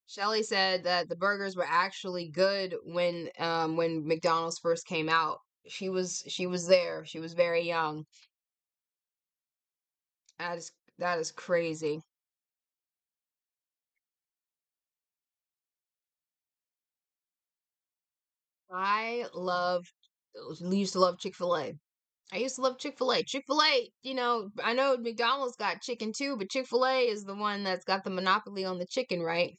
Shelly said that the burgers were actually good when McDonald's first came out. She was there. She was very young. That is crazy. I used to love Chick-fil-A. I used to love Chick-fil-A. Chick-fil-A, I know McDonald's got chicken too, but Chick-fil-A is the one that's got the monopoly on the chicken, right?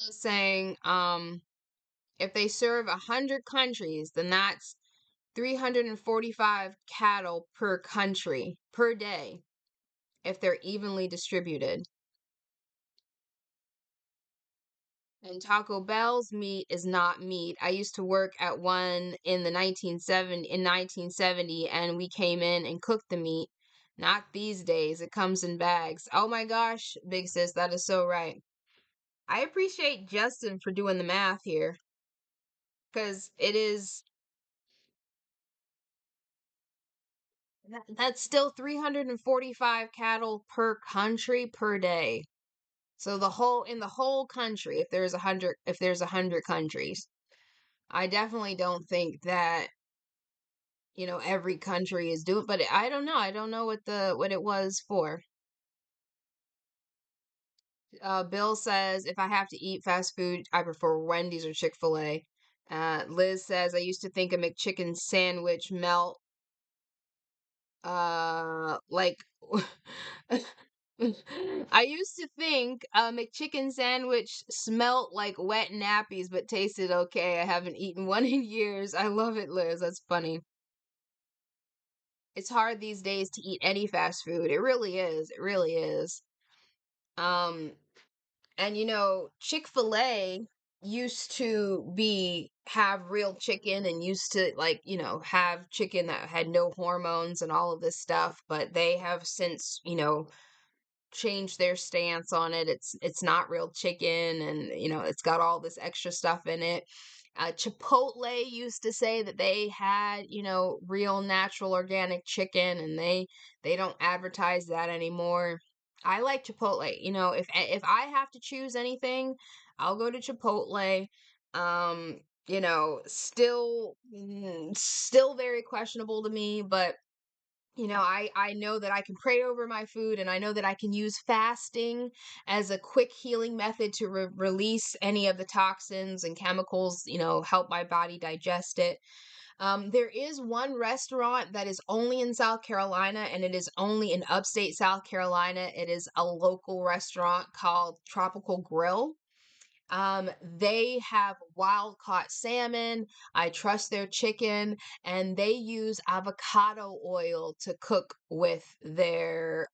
Saying, if they serve 100 countries, then that's 345 cattle per country per day if they're evenly distributed. And Taco Bell's meat is not meat. I used to work at one in the 1970, and we came in and cooked the meat. Not these days. It comes in bags. Oh my gosh, big sis, that is so right. I appreciate Justin for doing the math here because that's still 345 cattle per country per day. So in the whole country, if there's 100 countries, I definitely don't think that every country is doing, but I don't know. I don't know what it was for. Bill says if I have to eat fast food, I prefer Wendy's or Chick-fil-A. Liz says I used to think a McChicken sandwich melt like I used to think a McChicken sandwich smelt like wet nappies but tasted okay. I haven't eaten one in years. I love it, Liz. That's funny. It's hard these days to eat any fast food. It really is. It really is. Um, and Chick-fil-A used to be have real chicken and used to like, have chicken that had no hormones and all of this stuff, but they have since, changed their stance on it. It's not real chicken, and it's got all this extra stuff in it. Chipotle used to say that they had real natural organic chicken, and they don't advertise that anymore. I like Chipotle. If I have to choose anything, I'll go to Chipotle. Still very questionable to me, but I know that I can pray over my food, and I know that I can use fasting as a quick healing method to release any of the toxins and chemicals, help my body digest it. There is one restaurant that is only in South Carolina, and it is only in upstate South Carolina. It is a local restaurant called Tropical Grill. They have wild caught salmon. I trust their chicken, and they use avocado oil to cook their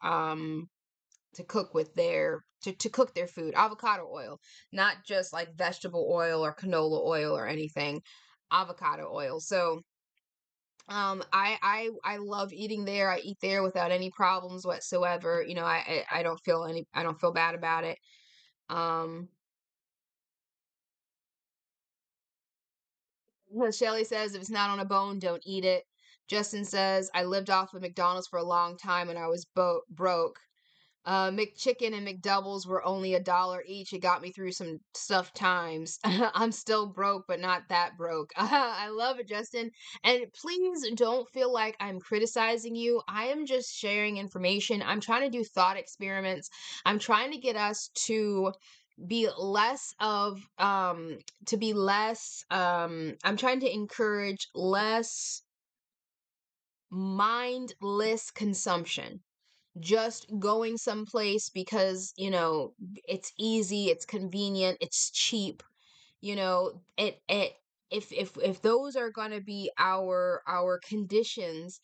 food. Avocado oil, not just like vegetable oil or canola oil or anything. Avocado oil. So I love eating there. I eat there without any problems whatsoever. I don't feel bad about it. Um Shelly says, if it's not on a bone, don't eat it. Justin says, I lived off of McDonald's for a long time and I was broke. McChicken and McDoubles were only $1 each. It got me through some tough times. I'm still broke, but not that broke. I love it, Justin. And please don't feel like I'm criticizing you. I am just sharing information. I'm trying to do thought experiments. I'm trying to get us be less of to be less I'm trying to encourage less mindless consumption, just going someplace because it's easy, it's convenient, it's cheap. It if those are going to be our conditions,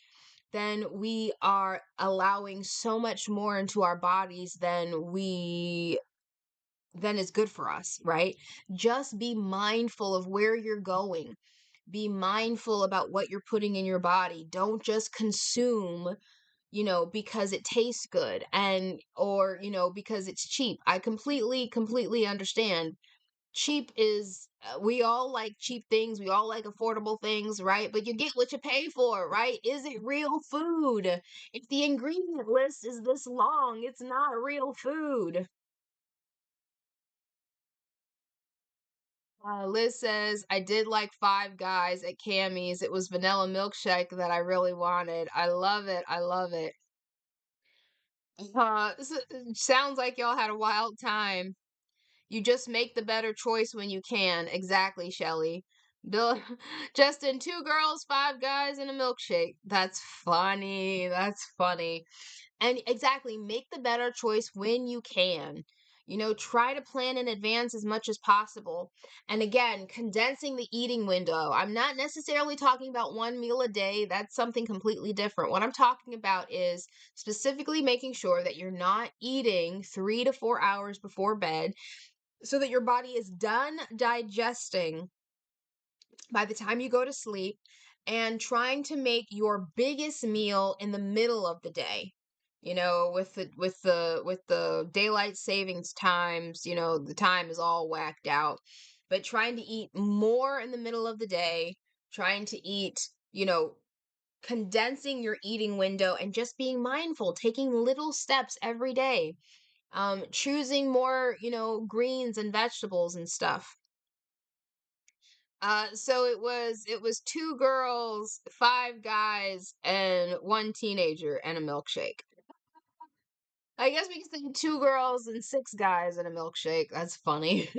then we are allowing so much more into our bodies than is good for us, right? Just be mindful of where you're going. Be mindful about what you're putting in your body. Don't just consume, because it tastes good or, because it's cheap. I completely understand. Cheap is, we all like cheap things. We all like affordable things, right? But you get what you pay for, right? Is it real food? If the ingredient list is this long, it's not real food. Liz says, I did like Five Guys at Cammy's. It was vanilla milkshake that I really wanted. I love it. I love it. Sounds like y'all had a wild time. You just make the better choice when you can. Exactly, Shelly. Bill, Justin, two girls, five guys, and a milkshake. That's funny. That's funny. And exactly, make the better choice when you can. Try to plan in advance as much as possible. And again, condensing the eating window. I'm not necessarily talking about one meal a day. That's something completely different. What I'm talking about is specifically making sure that you're not eating 3 to 4 hours before bed so that your body is done digesting by the time you go to sleep, and trying to make your biggest meal in the middle of the day. With the daylight savings times, the time is all whacked out. But trying to eat more in the middle of the day, trying to eat, you know, condensing your eating window and just being mindful, taking little steps every day. Choosing more, greens and vegetables and stuff. So it was two girls, five guys, and one teenager and a milkshake. I guess we could say two girls and six guys and a milkshake. That's funny.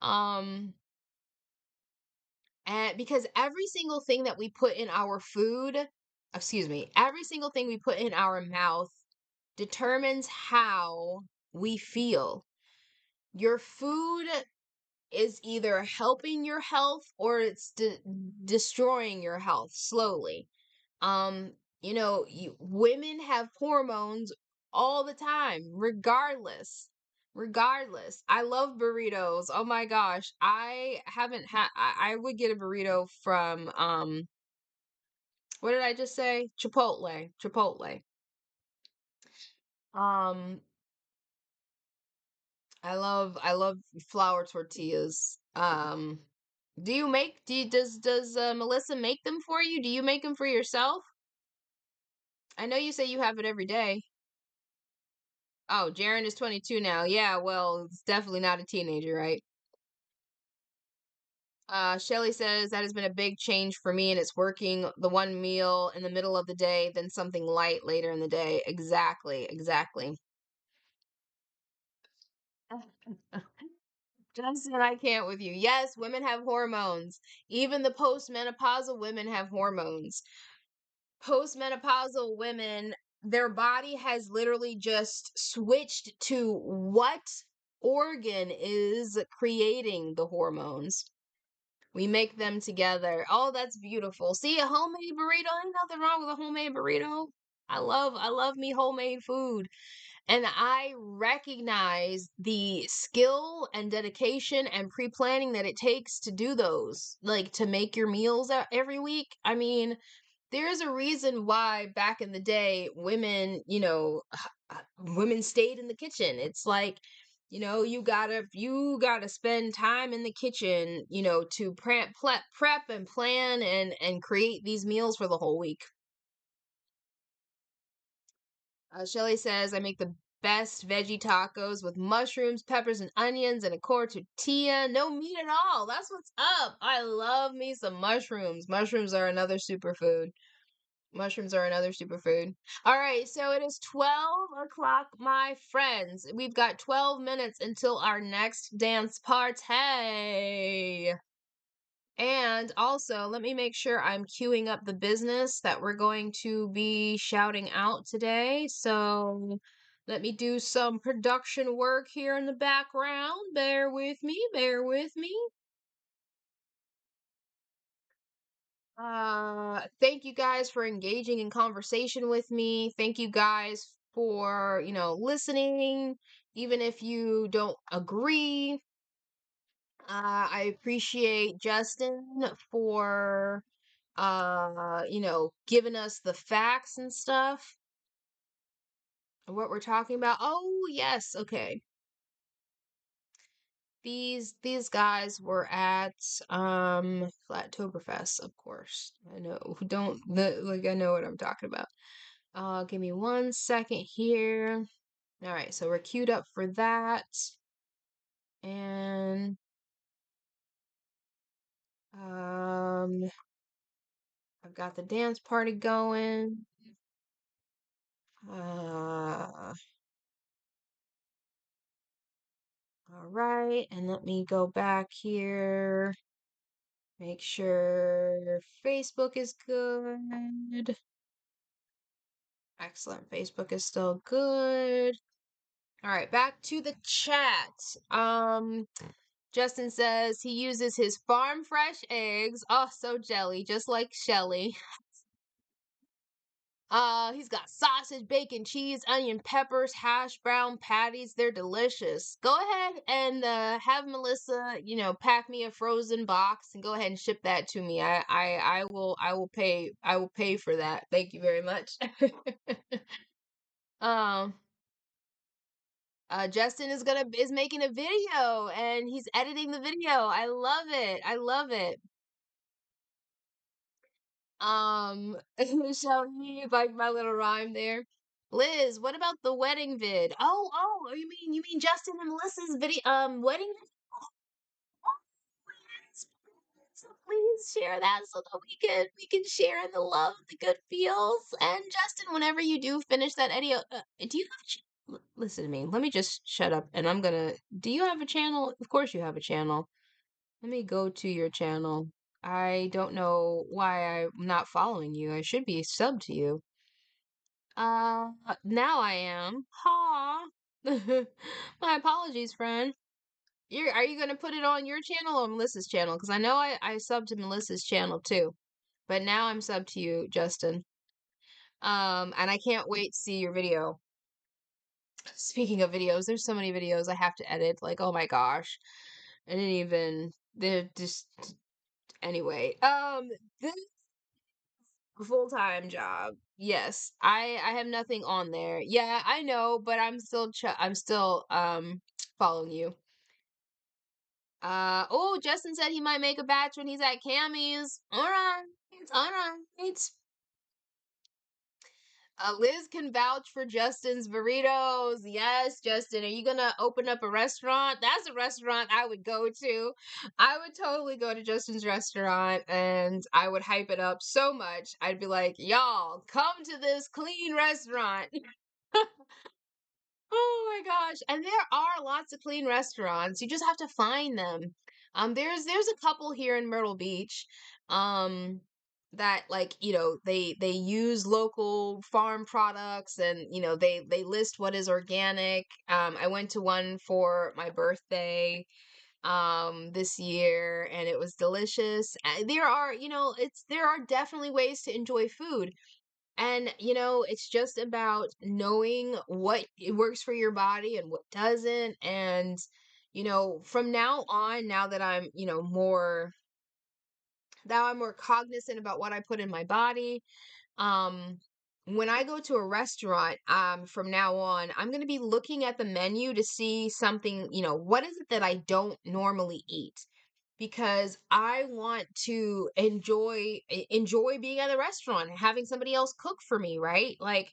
um, and because every single thing that we put in our food, excuse me, every single thing we put in our mouth determines how we feel. Your food is either helping your health or it's destroying your health slowly. Um, women have hormones all the time, regardless. Regardless. I love burritos. Oh my gosh. I haven't had I would get a burrito from what did I just say? Chipotle. Chipotle. Um I love flour tortillas. Does Melissa make them for you? Do you make them for yourself? I know you say you have it every day. Oh, Jaren is 22 now. Yeah, well, it's definitely not a teenager, right? Shelly says that has been a big change for me, and it's working the one meal in the middle of the day, then something light later in the day. Exactly, exactly. Justin, I can't with you. Yes, women have hormones. Even the postmenopausal women have hormones. Postmenopausal women, their body has literally just switched to what organ is creating the hormones. We make them together. Oh, that's beautiful. See, a homemade burrito. Ain't nothing wrong with a homemade burrito. I love me homemade food. And I recognize the skill and dedication and pre-planning that it takes to do those, like to make your meals every week. I mean, there's a reason why back in the day women, women stayed in the kitchen. It's like, you gotta spend time in the kitchen, to prep and plan and create these meals for the whole week. Shelly says, I make the best veggie tacos with mushrooms, peppers, and onions, and a core tortilla. No meat at all. That's what's up. I love me some mushrooms. Mushrooms are another superfood. Mushrooms are another superfood. All right, so it is 12 o'clock, my friends. We've got 12 minutes until our next dance party. And also, let me make sure I'm queuing up the business that we're going to be shouting out today. So let me do some production work here in the background. Bear with me, bear with me. Thank you guys for engaging in conversation with me. Thank you guys for, listening, even if you don't agree. I appreciate Justin for giving us the facts and stuff, what we're talking about. Oh, yes, okay. These guys were at Flattoberfest, of course. I know who don't like I know what I'm talking about. Give me 1 second here. All right, so we're queued up for that. And um I've got the dance party going. Uh all right, and let me go back here. Make sure Facebook is good. Excellent. Facebook is still good. All right, back to the chat. Justin says he uses his farm fresh eggs. Oh, so jelly, just like Shelly. He's got sausage, bacon, cheese, onion, peppers, hash brown patties. They're delicious. Go ahead and have Melissa, pack me a frozen box and go ahead and ship that to me. I will pay for that. Thank you very much. um Justin is making a video and he's editing the video. I love it. I love it. Shall we like my little rhyme there? Liz, what about the wedding vid? Oh, you mean Justin and Melissa's video wedding vid? Yes, so please share that so that we can share in the love, the good feels. And Justin, whenever you do finish that video, do you have listen to me. Let me just shut up and I'm gonna. Do you have a channel? Of course you have a channel. Let me go to your channel. I don't know why I'm not following you. I should be subbed to you. Now I am. Ha. My apologies, friend. Are you gonna put it on your channel or Melissa's channel? Because I know I subbed to Melissa's channel too. But now I'm subbed to you, Justin. And I can't wait to see your video. Speaking of videos, there's so many videos I have to edit. Like, oh my gosh. I didn't even they're just anyway. This full-time job. Yes. I have nothing on there. Yeah, I know, but I'm still following you. Oh, Justin said he might make a batch when he's at Cammy's. All right. All right. Liz can vouch for Justin's burritos. Yes, Justin. Are you gonna open up a restaurant? That's a restaurant I would go to. I would totally go to Justin's restaurant and I would hype it up so much. I'd be like, y'all, come to this clean restaurant. Oh my gosh. And there are lots of clean restaurants. You just have to find them. There's a couple here in Myrtle Beach that like, they use local farm products and they list what is organic. I went to one for my birthday this year and it was delicious. There are, there are definitely ways to enjoy food. And, it's just about knowing what it works for your body and what doesn't. And, from now on, now I'm more cognizant about what I put in my body. Um, when I go to a restaurant, from now on, I'm going to be looking at the menu to see something, what is it that I don't normally eat? Because I want to enjoy being at the restaurant and having somebody else cook for me, right? Like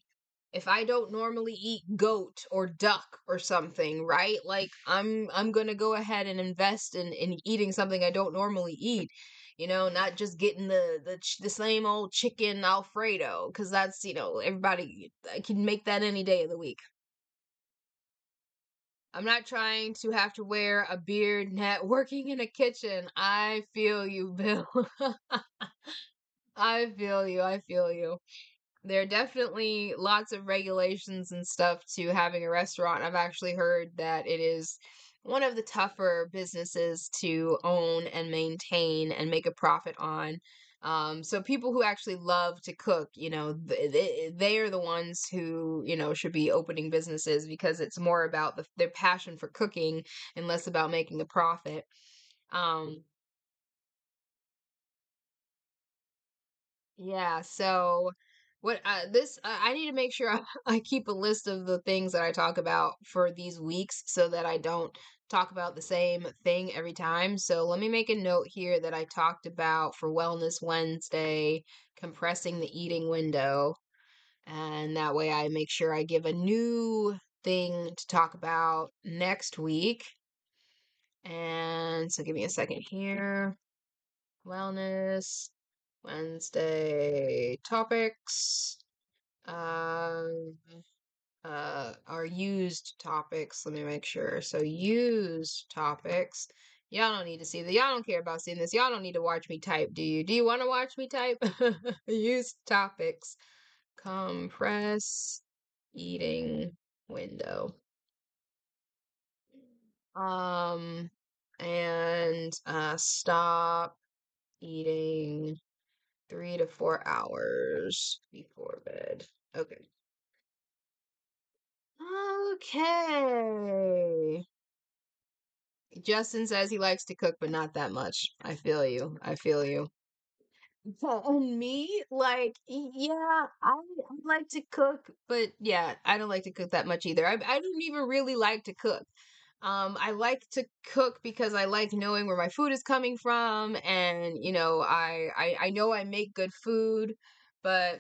if I don't normally eat goat or duck or something, right? Like I'm gonna go ahead and invest in eating something I don't normally eat. Not just getting the same old chicken Alfredo, because that's everybody I can make that any day of the week. I'm not trying to have to wear a beard net working in a kitchen. I feel you, Bill. I feel you. I feel you. There are definitely lots of regulations and stuff to having a restaurant. I've actually heard that it is one of the tougher businesses to own and maintain and make a profit on. So people who actually love to cook, they are the ones who, should be opening businesses because it's more about their passion for cooking and less about making a profit. Um, Yeah, so what this I need to make sure I keep a list of the things that I talk about for these weeks so that I don't talk about the same thing every time. So let me make a note here that I talked about for Wellness Wednesday, compressing the eating window, and that way I make sure I give a new thing to talk about next week. And so give me a second here. Wellness, Wednesday topics. Um, our used topics. Let me make sure. So used topics. Y'all don't need to see that. Y'all don't care about seeing this. Y'all don't need to watch me type, do you? Do you want to watch me type? Used topics. Compress eating window. Um, and stop eating 3 to 4 hours before bed. Okay. Okay. Justin says he likes to cook, but not that much. I feel you. I feel you. And me, like, yeah, I like to cook, but yeah, I don't like to cook that much either. I don't even really like to cook. I like to cook because I like knowing where my food is coming from, and I know I make good food, but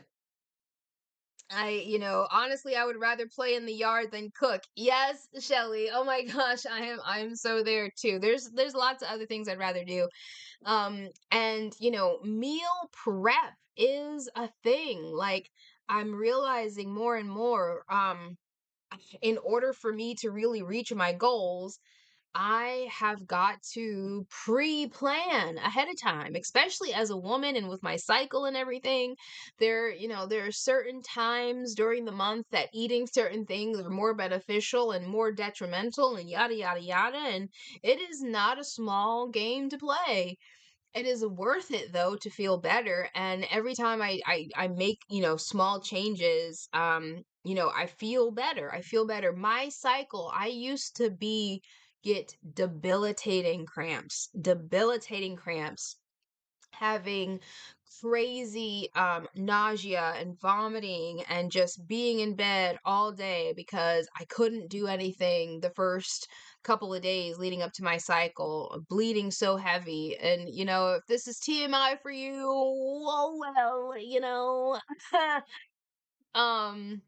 honestly, I would rather play in the yard than cook. Yes, Shelly. Oh my gosh, I'm so there too. There's lots of other things I'd rather do. And meal prep is a thing. Like, I'm realizing more and more, in order for me to really reach my goals, I have got to pre-plan ahead of time, especially as a woman and with my cycle and everything. There are certain times during the month that eating certain things are more beneficial and more detrimental and yada yada yada. And it is not a small game to play. It is worth it though to feel better. And every time I make, small changes, I feel better. I feel better. My cycle, I used to get debilitating cramps, having crazy nausea and vomiting and just being in bed all day because I couldn't do anything the first couple of days leading up to my cycle, bleeding so heavy. And if this is TMI for you, oh well, um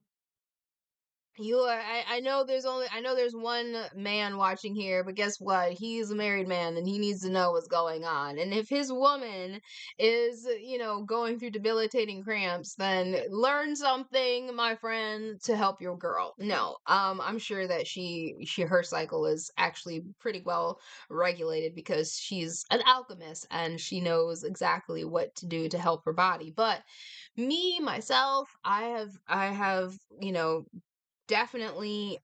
I know there's one man watching here, but guess what? He's a married man and he needs to know what's going on. And if his woman is, going through debilitating cramps, then learn something, my friend, to help your girl. No, I'm sure that her cycle is actually pretty well regulated because she's an alchemist and she knows exactly what to do to help her body. But me myself, I have definitely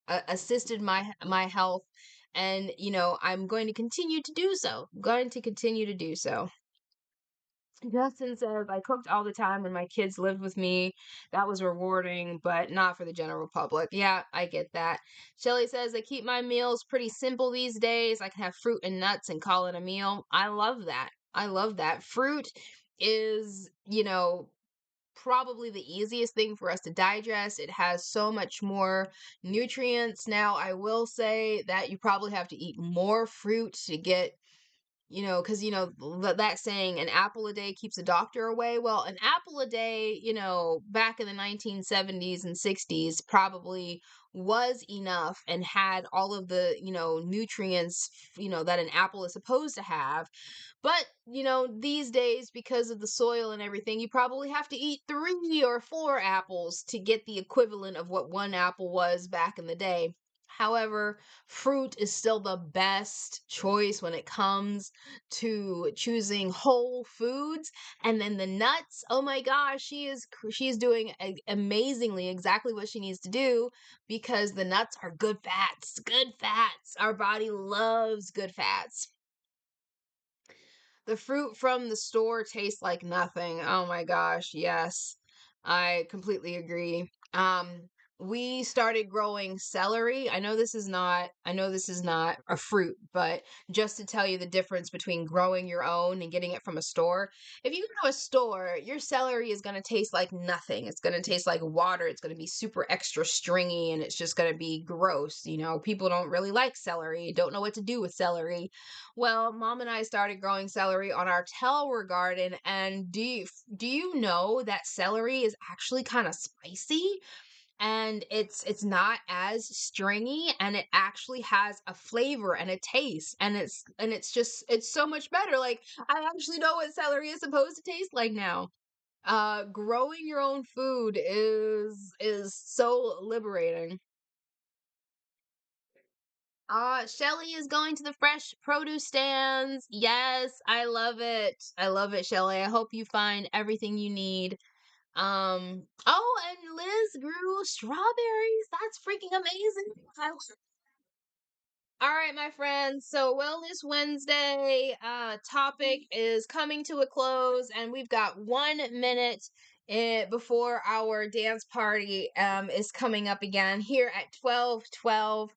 assisted my health, and I'm going to continue to do so. Going to continue to do so. Justin says, I cooked all the time when my kids lived with me. That was rewarding, but not for the general public. Yeah, I get that. Shelly says, I keep my meals pretty simple these days. I can have fruit and nuts and call it a meal. I love that. I love that. Fruit is, probably the easiest thing for us to digest. It has so much more nutrients. Now, I will say that you probably have to eat more fruit to get, because, that saying, an apple a day keeps a doctor away. Well, an apple a day, back in the 1970s and 60s probably was enough and had all of the, nutrients, that an apple is supposed to have. But, these days, because of the soil and everything, you probably have to eat 3 or 4 apples to get the equivalent of what one apple was back in the day. However, fruit is still the best choice when it comes to choosing whole foods. And then the nuts, oh my gosh, she's doing amazingly exactly what she needs to do, because the nuts are good fats. Good fats. Our body loves good fats. The fruit from the store tastes like nothing. Oh my gosh, yes. I completely agree. We started growing celery. I know this is not a fruit, but just to tell you the difference between growing your own and getting it from a store. If you go to a store, your celery is going to taste like nothing. It's going to taste like water. It's going to be super extra stringy and it's just going to be gross. People don't really like celery, don't know what to do with celery. Well, mom and I started growing celery on our Telwer garden, and do you know that celery is actually kind of spicy? and it's not as stringy, and it actually has a flavor and a taste, and it's just it's so much better. Like, I actually know what celery is supposed to taste like now. Growing your own food is so liberating. Shelly is going to the fresh produce stands. Yes, I love it. I love it, Shelly. I hope you find everything you need. Oh, and Liz grew strawberries. That's freaking amazing. All right, my friends. So Wellness Wednesday topic is coming to a close, and we've got 1 minute before our dance party is coming up again here at 12:12.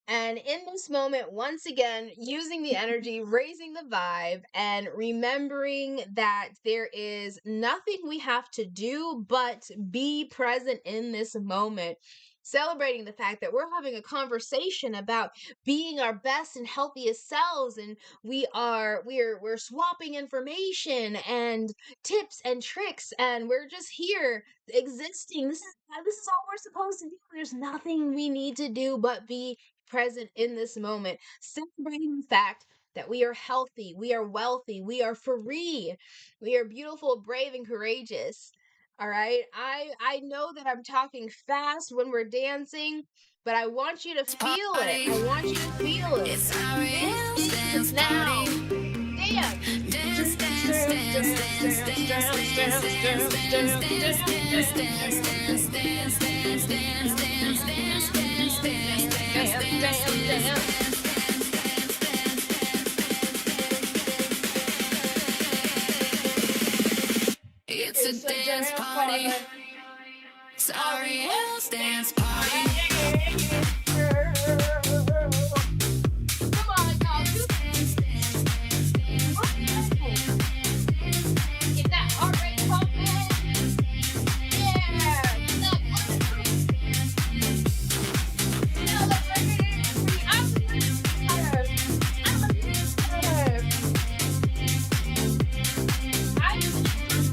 And in this moment, once again, using the energy, raising the vibe, and remembering that there is nothing we have to do but be present in this moment. Celebrating the fact that we're having a conversation about being our best and healthiest selves, and we're swapping information and tips and tricks, and we're just here existing. This is all we're supposed to do. There's nothing we need to do but be present in this moment, celebrating the fact that we are healthy, we are wealthy, we are free, we are beautiful, brave, and courageous. All right. I know that I'm talking fast when we're dancing, but I want you to feel it. I want you to feel it. It's our Dance now. It's a dance party. Sorry, else dance party. Come on, y'all. Get that heart rate pumping. Yeah. Get that blood. Now let's bring it in. I'm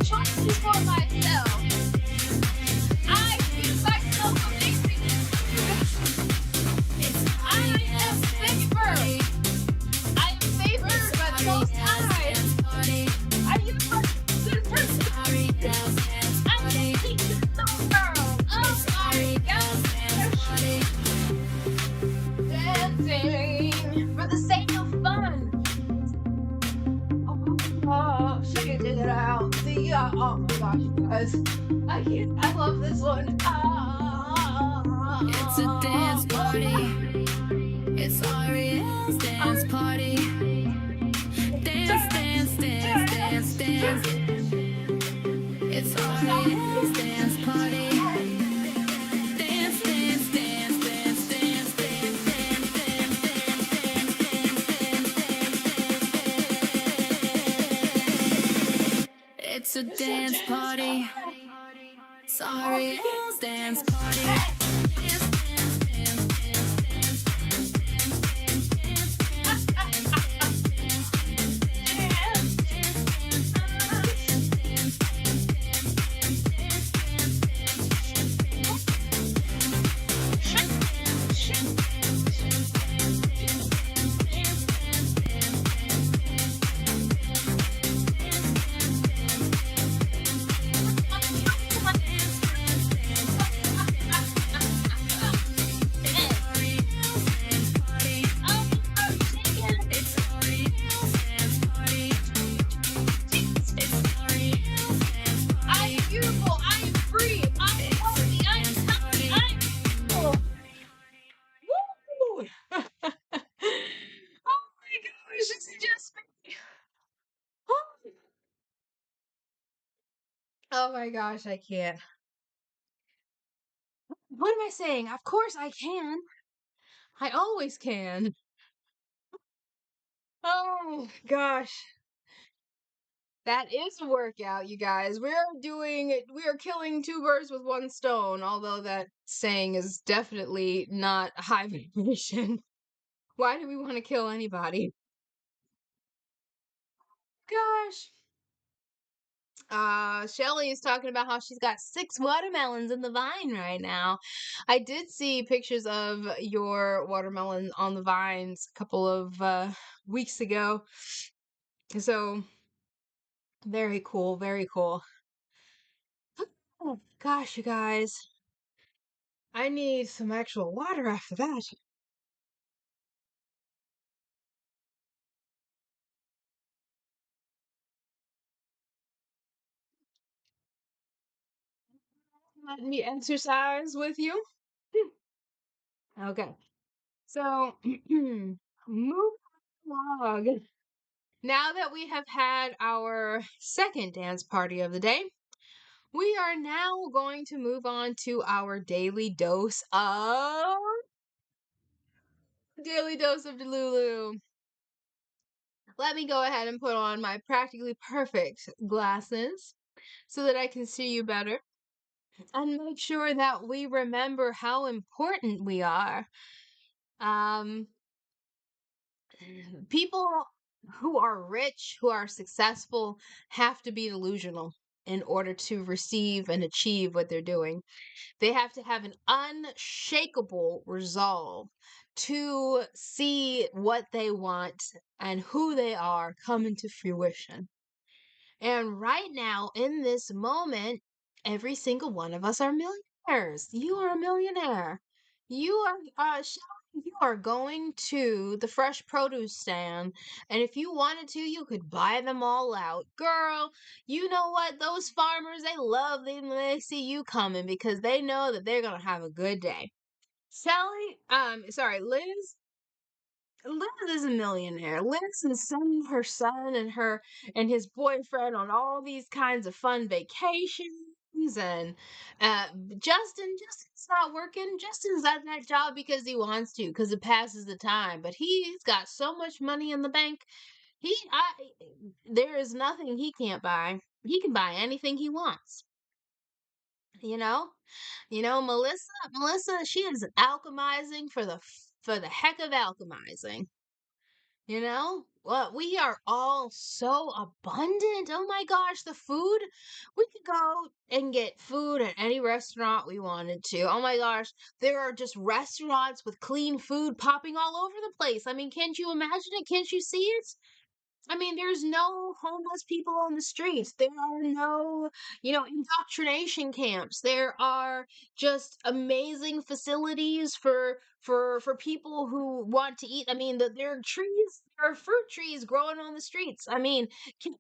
choosing for myself. I give myself amazing. I am favored. I am favored by the Most High. I am a good person. I'm a teacher of the world. Oh my gosh. Dancing for the sake of fun. Oh, she did it out. Oh my gosh, you guys. I can't. I love this one. It's a dance party. It's Ariel's dance party. Dance, dance, dance, dance, dance. It's Ariel's dance party. Dance, dance, dance, dance, dance, dance, dance, dance, dance, dance, dance. It's a dance party. Sorry, it's dance party. Dance, dance, dance, dance, dance, dance, dance, I am beautiful. I am free. I am healthy. I am happy. I am beautiful. Woo! Oh my gosh, it's just me. Oh my gosh, I can't. What am I saying? Of course I can. I always can. Oh gosh. That is a workout, you guys. We are killing two birds with one stone, although that saying is definitely not high vibration. Why do we want to kill anybody? Gosh. Shelly is talking about how she's got 6 watermelons in the vine right now. I did see pictures of your watermelon on the vines a couple of weeks ago. So very cool, very cool. Oh gosh, you guys. I need some actual water after that. Let me exercise with you. Okay. So, move along. Now that we have had our second dance party of the day, we are now going to move on to our daily dose of Delulu. Let me go ahead and put on my practically perfect glasses so that I can see you better and make sure that we remember how important we are. Um, People who are rich, who are successful, have to be delusional in order to receive and achieve what they're doing. They have to have an unshakable resolve to see what they want and who they are come into fruition. And right now, in this moment, every single one of us are millionaires. You are a millionaire. You are, Shelly, you are going to the fresh produce stand, and if you wanted to, you could buy them all out. Girl, you know what? Those farmers, they love them when they see you coming because they know that they're gonna have a good day. Shelly, sorry, Liz is a millionaire. Liz is sending her son and her and his boyfriend on all these kinds of fun vacations. And Justin's not working. Justin's at that job because he wants to, because it passes the time. But he's got so much money in the bank. There is nothing he can't buy. He can buy anything he wants. You know, Melissa, she is alchemizing for the heck of alchemizing. Well, we are all so abundant. Oh my gosh, the food. We could go and get food at any restaurant we wanted to. Oh my gosh, there are just restaurants with clean food popping all over the place. I mean, can't you imagine it? Can't you see it? I mean, there's no homeless people on the streets. There are no, indoctrination camps. There are just amazing facilities for people who want to eat. I mean, there are fruit trees growing on the streets. I mean,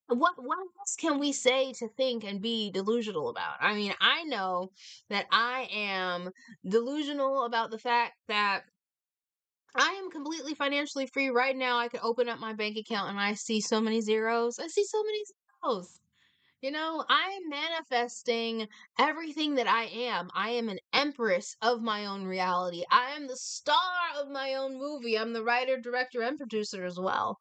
what else can we say to think and be delusional about? I mean, I know that I am delusional about the fact that I am completely financially free right now. I could open up my bank account and I see so many zeros. I see so many zeros. I am manifesting everything that I am. I am an empress of my own reality. I am the star of my own movie. I'm the writer, director, and producer as well.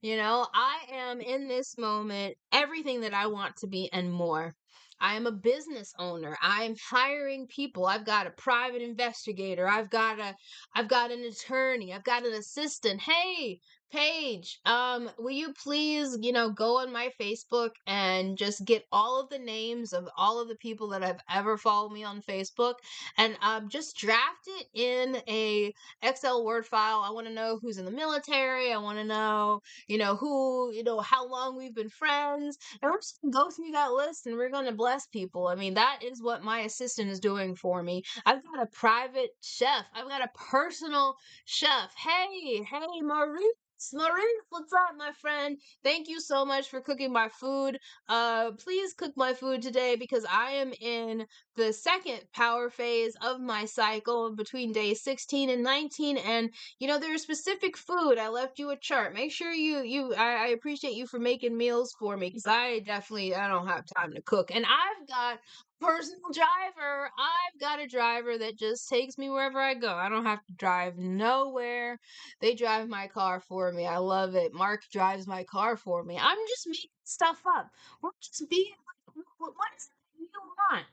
I am in this moment everything that I want to be and more. I am a business owner. I am hiring people. I've got a private investigator. I've got an attorney. I've got an assistant. Hey, Paige, will you please, go on my Facebook and just get all of the names of all of the people that have ever followed me on Facebook and just draft it in a Excel Word file. I want to know who's in the military. I want to know who, how long we've been friends. And we're just gonna go through that list and we're gonna bless people. I mean, that is what my assistant is doing for me. I've got a private chef. I've got a personal chef. Hey, Maurice. Maurice, what's up, my friend? Thank you so much for cooking my food. Please cook my food today because I am in the second power phase of my cycle between days 16 and 19, and there's specific food. I left you a chart. Make sure I appreciate you for making meals for me because I don't have time to cook. And I've got personal driver. I've got a driver that just takes me wherever I go. I don't have to drive nowhere. They drive my car for me. I love it. Mark drives my car for me. I'm just making stuff up. We're just being like, what is it that you want?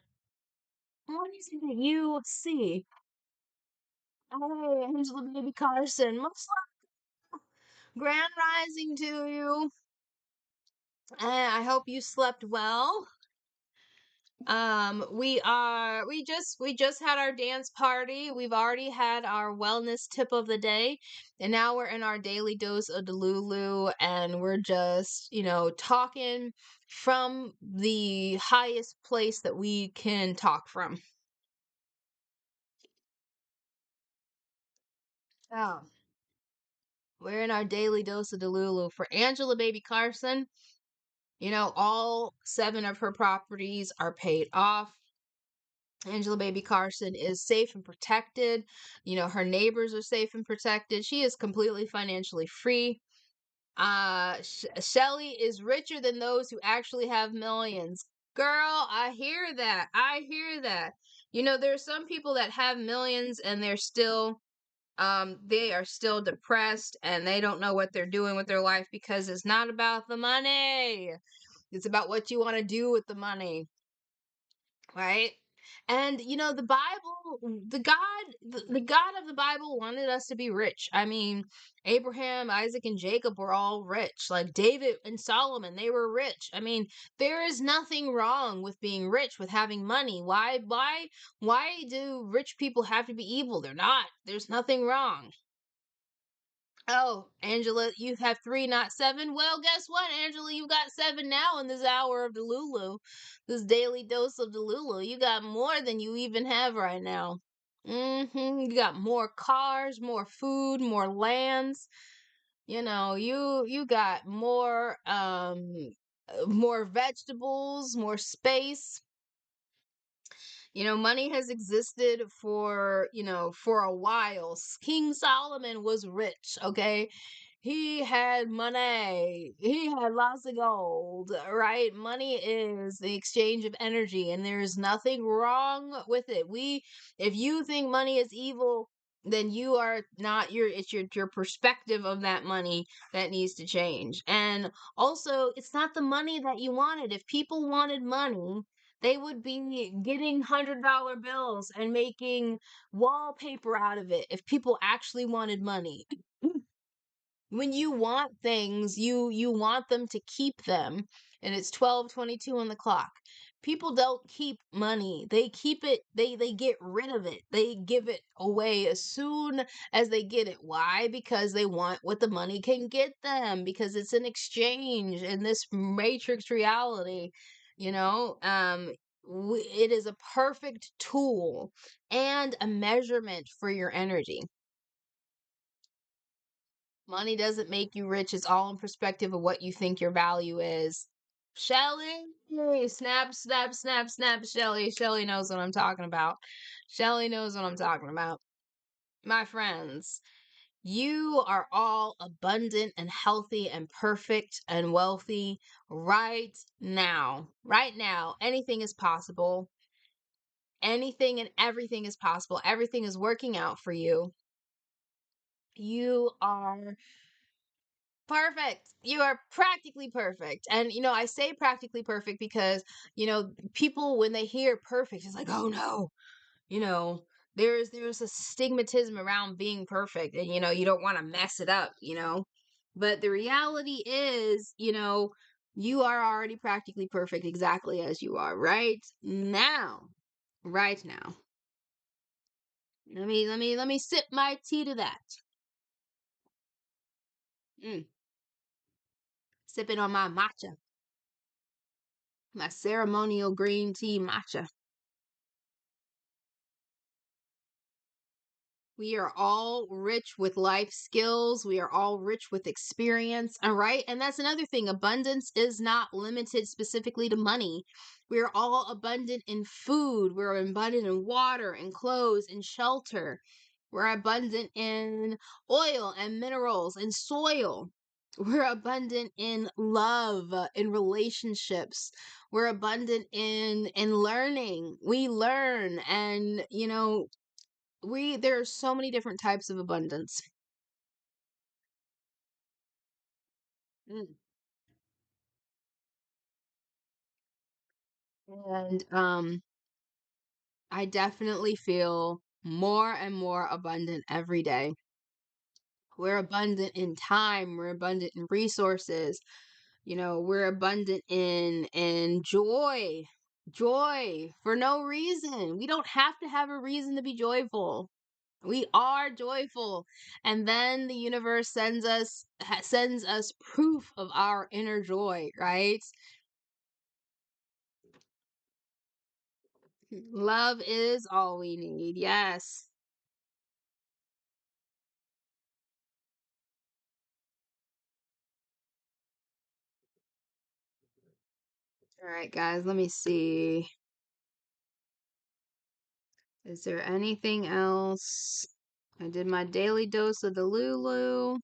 What is it that you see? Hey, Angela Baby Carson. Much love, grand rising to you. And I hope you slept well. We just had our dance party. We've already had our wellness tip of the day, and now we're in our daily dose of Delulu, and we're just, talking from the highest place that we can talk from. Oh, we're in our daily dose of Delulu. For Angela Baby Carson, all 7 of her properties are paid off. Angela Baby Carson is safe and protected. Her neighbors are safe and protected. She is completely financially free. Shelly is richer than those who actually have millions. Girl, I hear that. I hear that. There are some people that have millions and they are still depressed and they don't know what they're doing with their life because it's not about the money. It's about what you want to do with the money, right? And the Bible, the God of the Bible wanted us to be rich. I mean, Abraham, Isaac, and Jacob were all rich. Like David and Solomon, they were rich. I mean, there is nothing wrong with being rich, with having money. Why do rich people have to be evil? They're not. There's nothing wrong. Oh, Angela, you have 3, not 7. Well, guess what, Angela? You got 7 now in this hour of Delulu, this daily dose of Delulu. You got more than you even have right now. You got more cars, more food, more lands. You got more vegetables, more space. Money has existed for a while. King Solomon was rich, okay? He had money. He had lots of gold, right? Money is the exchange of energy, and there's nothing wrong with it. If you think money is evil, then you are not it's your perspective of that money that needs to change. And also, it's not the money that you wanted. If people wanted money, they would be getting $100 bills and making wallpaper out of it if people actually wanted money. When you want things, you want them to keep them, and it's 12:22 on the clock. People don't keep money. They keep it, they get rid of it. They give it away as soon as they get it. Why? Because they want what the money can get them, because it's an exchange in this matrix reality, you know? It is a perfect tool and a measurement for your energy. Money doesn't make you rich. It's all in perspective of what you think your value is. Shelly, snap, snap, snap, snap, Shelly. Shelly knows what I'm talking about. Shelly knows what I'm talking about. My friends, you are all abundant and healthy and perfect and wealthy right now. Right now, anything is possible. Anything and everything is possible. Everything is working out for you. You are perfect. You are practically perfect. And I say practically perfect because, people when they hear perfect, it's like, "Oh no." You know, there's a stigmatism around being perfect and you don't want to mess it up. But the reality is, you are already practically perfect exactly as you are right now. Right now. Let me sip my tea to that. Mm, sipping on my matcha. My ceremonial green tea matcha. We are all rich with life skills. We are all rich with experience. All right. And that's another thing. Abundance is not limited specifically to money. We are all abundant in food. We're abundant in water and clothes and shelter. We're abundant in oil and minerals and soil. We're abundant in love, in relationships. We're abundant in learning. We learn, and there are so many different types of abundance. Mm. And I definitely feel more and more abundant every day. We're abundant in time, we're abundant in resources. we're abundant in joy. Joy for no reason. We don't have to have a reason to be joyful. We are joyful. And then the universe sends us proof of our inner joy, right? Love is all we need. Yes. All right, guys, let me see. Is there anything else? I did my daily dose of the Lulu.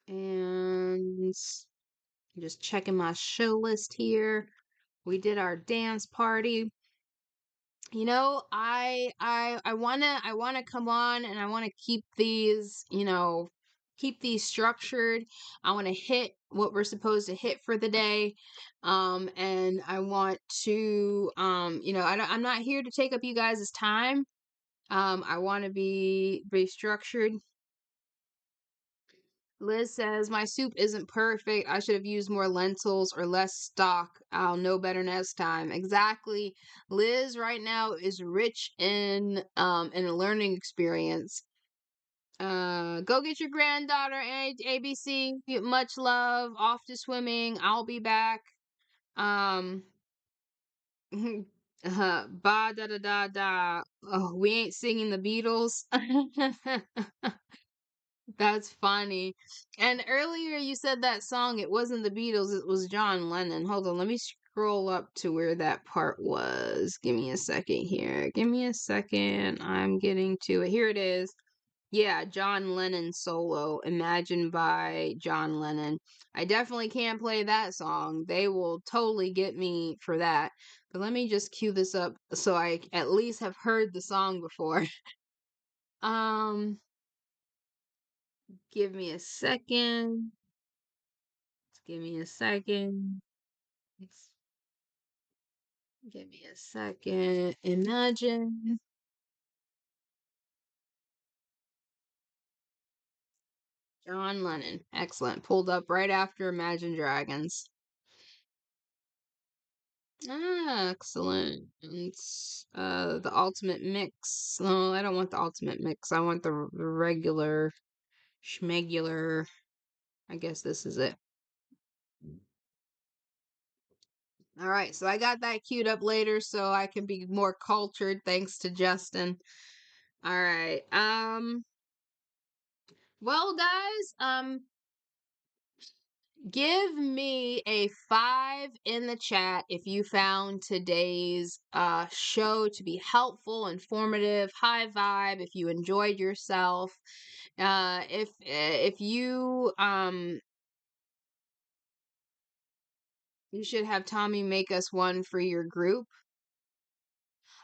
And just checking my show list here. We did our dance party. I wanna come on and I wanna keep these structured. I wanna hit what we're supposed to hit for the day. And I want to I'm not here to take up you guys' time. I wanna be structured. Liz says, my soup isn't perfect. I should have used more lentils or less stock. I'll know better next time. Exactly. Liz right now is rich in a learning experience. Go get your granddaughter, ABC. Much love. Off to swimming. I'll be back. Ba da da da da. Oh, we ain't singing the Beatles. That's funny. And earlier you said that song, it wasn't the Beatles, it was John Lennon. Hold on, let me scroll up to where that part was. Give me a second here. Give me a second. I'm getting to it. Here it is. Yeah, John Lennon solo, Imagine by John Lennon. I definitely can't play that song. They will totally get me for that. But let me just cue this up so I at least have heard the song before. Um, Give me a second. Give me a second. Give me a second. Imagine. John Lennon. Excellent. Pulled up right after Imagine Dragons. Ah, excellent. It's the ultimate mix. No, I don't want the ultimate mix. I want the regular schmegular. I guess this is it. All right, so I got that queued up later so I can be more cultured thanks to Justin. All right. Well, guys, give me a 5 in the chat if you found today's show to be helpful, informative, high vibe, if you enjoyed yourself. If you should have Tommy make us one for your group.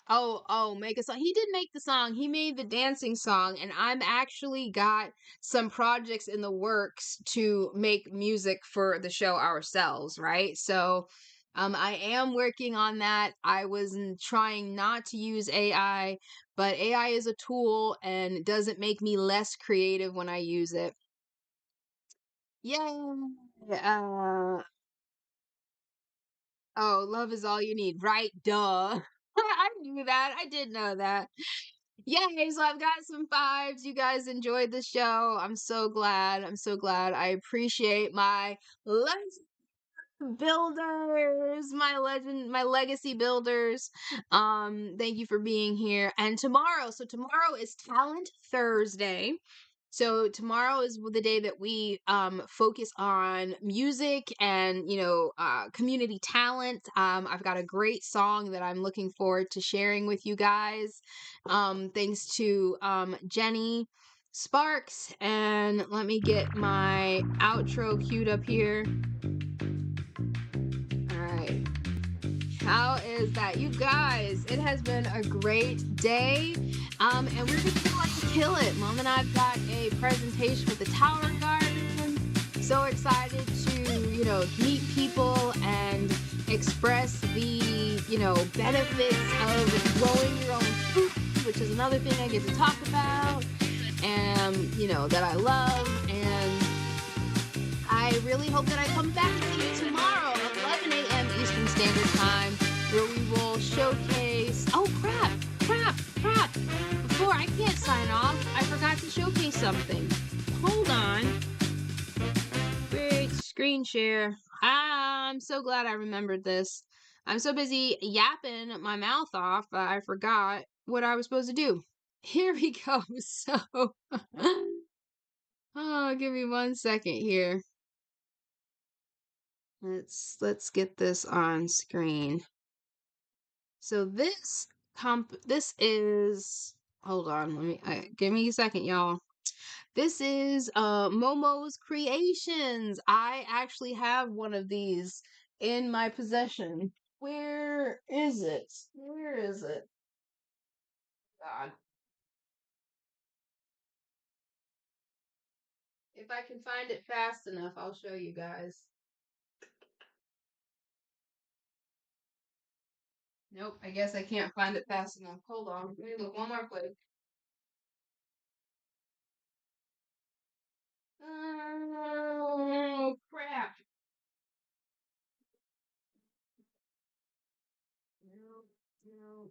Oh, make a song. He did make the song. He made the dancing song, and I'm actually got some projects in the works to make music for the show ourselves, right? So, I am working on that. I was trying not to use AI, but AI is a tool and it doesn't make me less creative when I use it. Yeah. Oh, love is all you need, right? Duh. I knew that. I did know that. Yay, so I've got some 5s. You guys enjoyed the show. I'm so glad. I'm so glad. I appreciate my legend builders, my legacy builders. Thank you for being here. And tomorrow is Talent Thursday. So tomorrow is the day that we focus on music and community talent. I've got a great song that I'm looking forward to sharing with you guys. Thanks to Jenny Sparks, and let me get my outro queued up here. All right. How is that? You guys, it has been a great day. And we're just going to kill it. Mom and I've got a presentation with the Tower Garden. So excited to, meet people and express the, benefits of growing your own food, which is another thing I get to talk about and, that I love. And I I really hope that I come back to you tomorrow at 11 a.m. Eastern Standard Time, where we will showcase. Oh, crap. Before I can't sign off, I forgot to showcase something. Hold on. Great screen share. I'm so glad I remembered this. I'm so busy yapping my mouth off, I forgot what I was supposed to do. Here we go. So, oh, give me 1 second here. Let's get this on screen. So this is, hold on, give me a second, y'all. This is Momo's Creations. I actually have one of these in my possession. Where is it? God. If I can find it fast enough, I'll show you guys. Nope, I guess I can't find it fast enough. Hold on. Let me look one more quick. Oh, crap. No.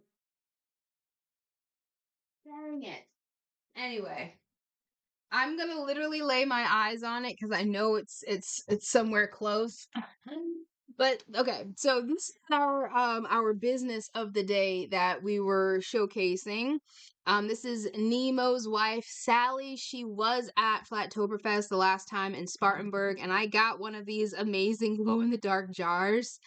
Dang it. Anyway, I'm gonna literally lay my eyes on it because I know it's somewhere close. But okay, so this is our business of the day that we were showcasing. This is Nemo's wife, Sally. She was at Flattoberfest the last time in Spartanburg, and I got one of these amazing glow-in-the-dark jars.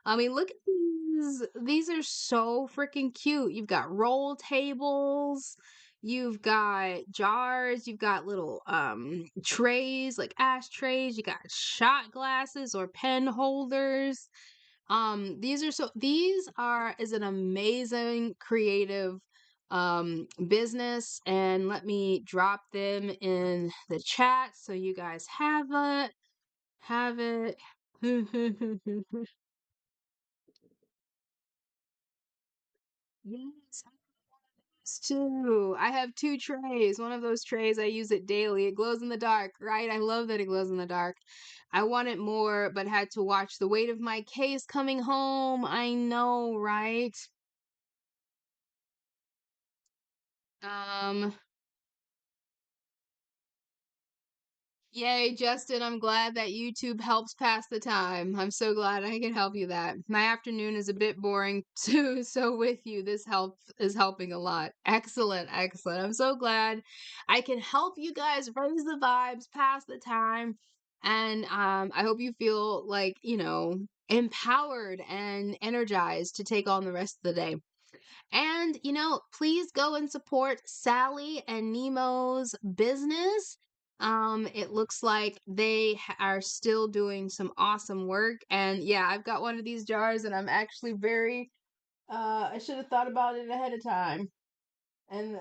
I mean, look at these. These are so freaking cute. You've got roll tables. You've got jars, you've got little trays, like ashtrays, you got shot glasses or pen holders. These are is an amazing creative business, and let me drop them in the chat so you guys have it. Yes, too. I have 2 trays. One of those trays, I use it daily. It glows in the dark, right? I love that it glows in the dark. I wanted more, but had to watch the weight of my case coming home. I know, right? Um, Yay, Justin, I'm glad that YouTube helps pass the time. I'm so glad I can help you that. My afternoon is a bit boring too, so with you, this help is helping a lot. Excellent. I'm so glad I can help you guys raise the vibes, pass the time, and I hope you feel like, empowered and energized to take on the rest of the day. And, please go and support Sally and Nemo's business. It looks like they are still doing some awesome work. And yeah, I've got one of these jars and I'm actually I should have thought about it ahead of time. And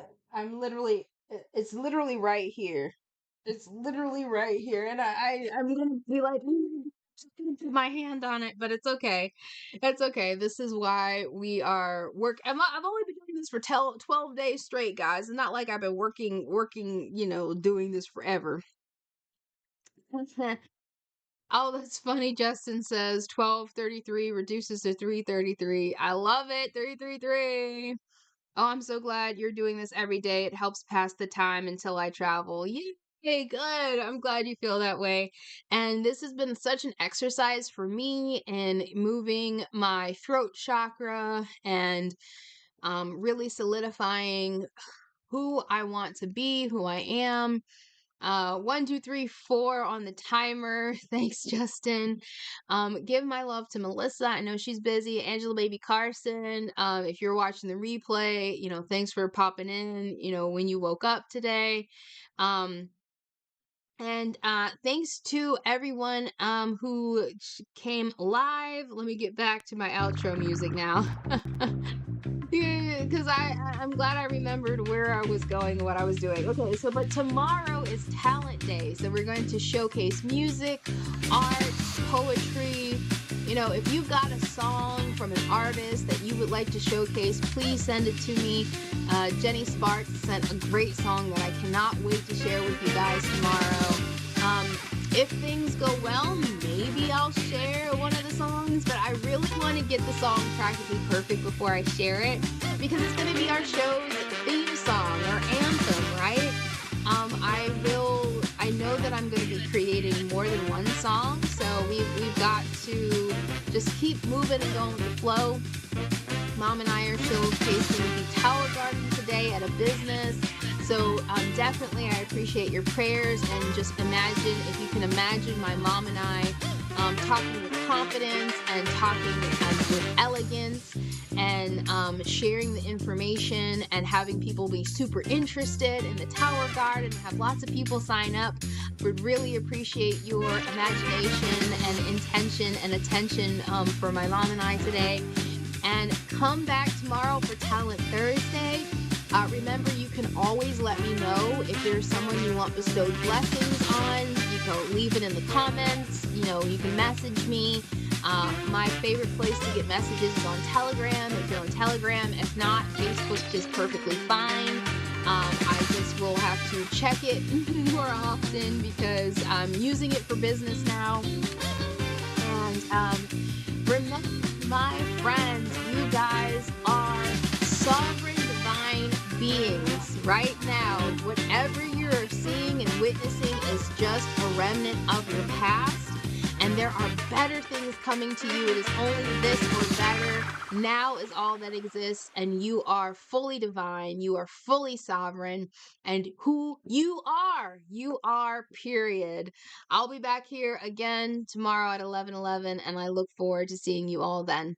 it's literally right here. It's literally right here. And I'm gonna be like, just gonna put my hand on it, but it's okay. It's okay. This is why we are I've only been doing this for 12 days straight, guys. It's not like I've been working, doing this forever. Oh, that's funny. Justin says 12:33 reduces to 3:33. I love it. 3:33. Oh, I'm so glad you're doing this every day. It helps pass the time until I travel. Yay, good. I'm glad you feel that way. And this has been such an exercise for me in moving my throat chakra and really solidifying who I want to be, who I am. 1, 2, 3, 4 on the timer. Thanks, Justin. Give my love to Melissa. I know she's busy. Angela Baby Carson. If you're watching the replay, thanks for popping in, when you woke up today. And thanks to everyone who came live. Let me get back to my outro music now. Yeah, because I'm glad I remembered where I was going and what I was doing. Okay, but tomorrow is Talent Day, so we're going to showcase music, art, poetry. If you've got a song from an artist that you would like to showcase, please send it to me. Jenny Sparks sent a great song that I cannot wait to share with you guys tomorrow. If things go well, maybe I'll share one of the songs, but I really want to get the song practically perfect before I share it because it's going to be our show's theme song or anthem, right? I know that I'm going to be creating more than one song, so we've got to just keep moving and going with the flow. Mom and I are showcasing the Tower Garden today at a business. So definitely I appreciate your prayers, and just imagine, if you can imagine my mom and I talking with confidence and talking with elegance and sharing the information and having people be super interested in the Tower Garden and have lots of people sign up. Would really appreciate your imagination and intention and attention for my mom and I today. And come back tomorrow for Talent Thursday. Remember, you can always let me know if there's someone you want bestowed blessings on. You can leave it in the comments. You can message me. My favorite place to get messages is on Telegram, if you're on Telegram. If not, Facebook is perfectly fine. I just will have to check it more often because I'm using it for business now. And remember, my friends, you guys are sovereign divine beings right now. Whatever you're seeing and witnessing is just a remnant of your past, and there are better things coming to you. It is only this or better. Now is all that exists, and you are fully divine. You are fully sovereign, and who you are, period. I'll be back here again tomorrow at 11:11, and I look forward to seeing you all then.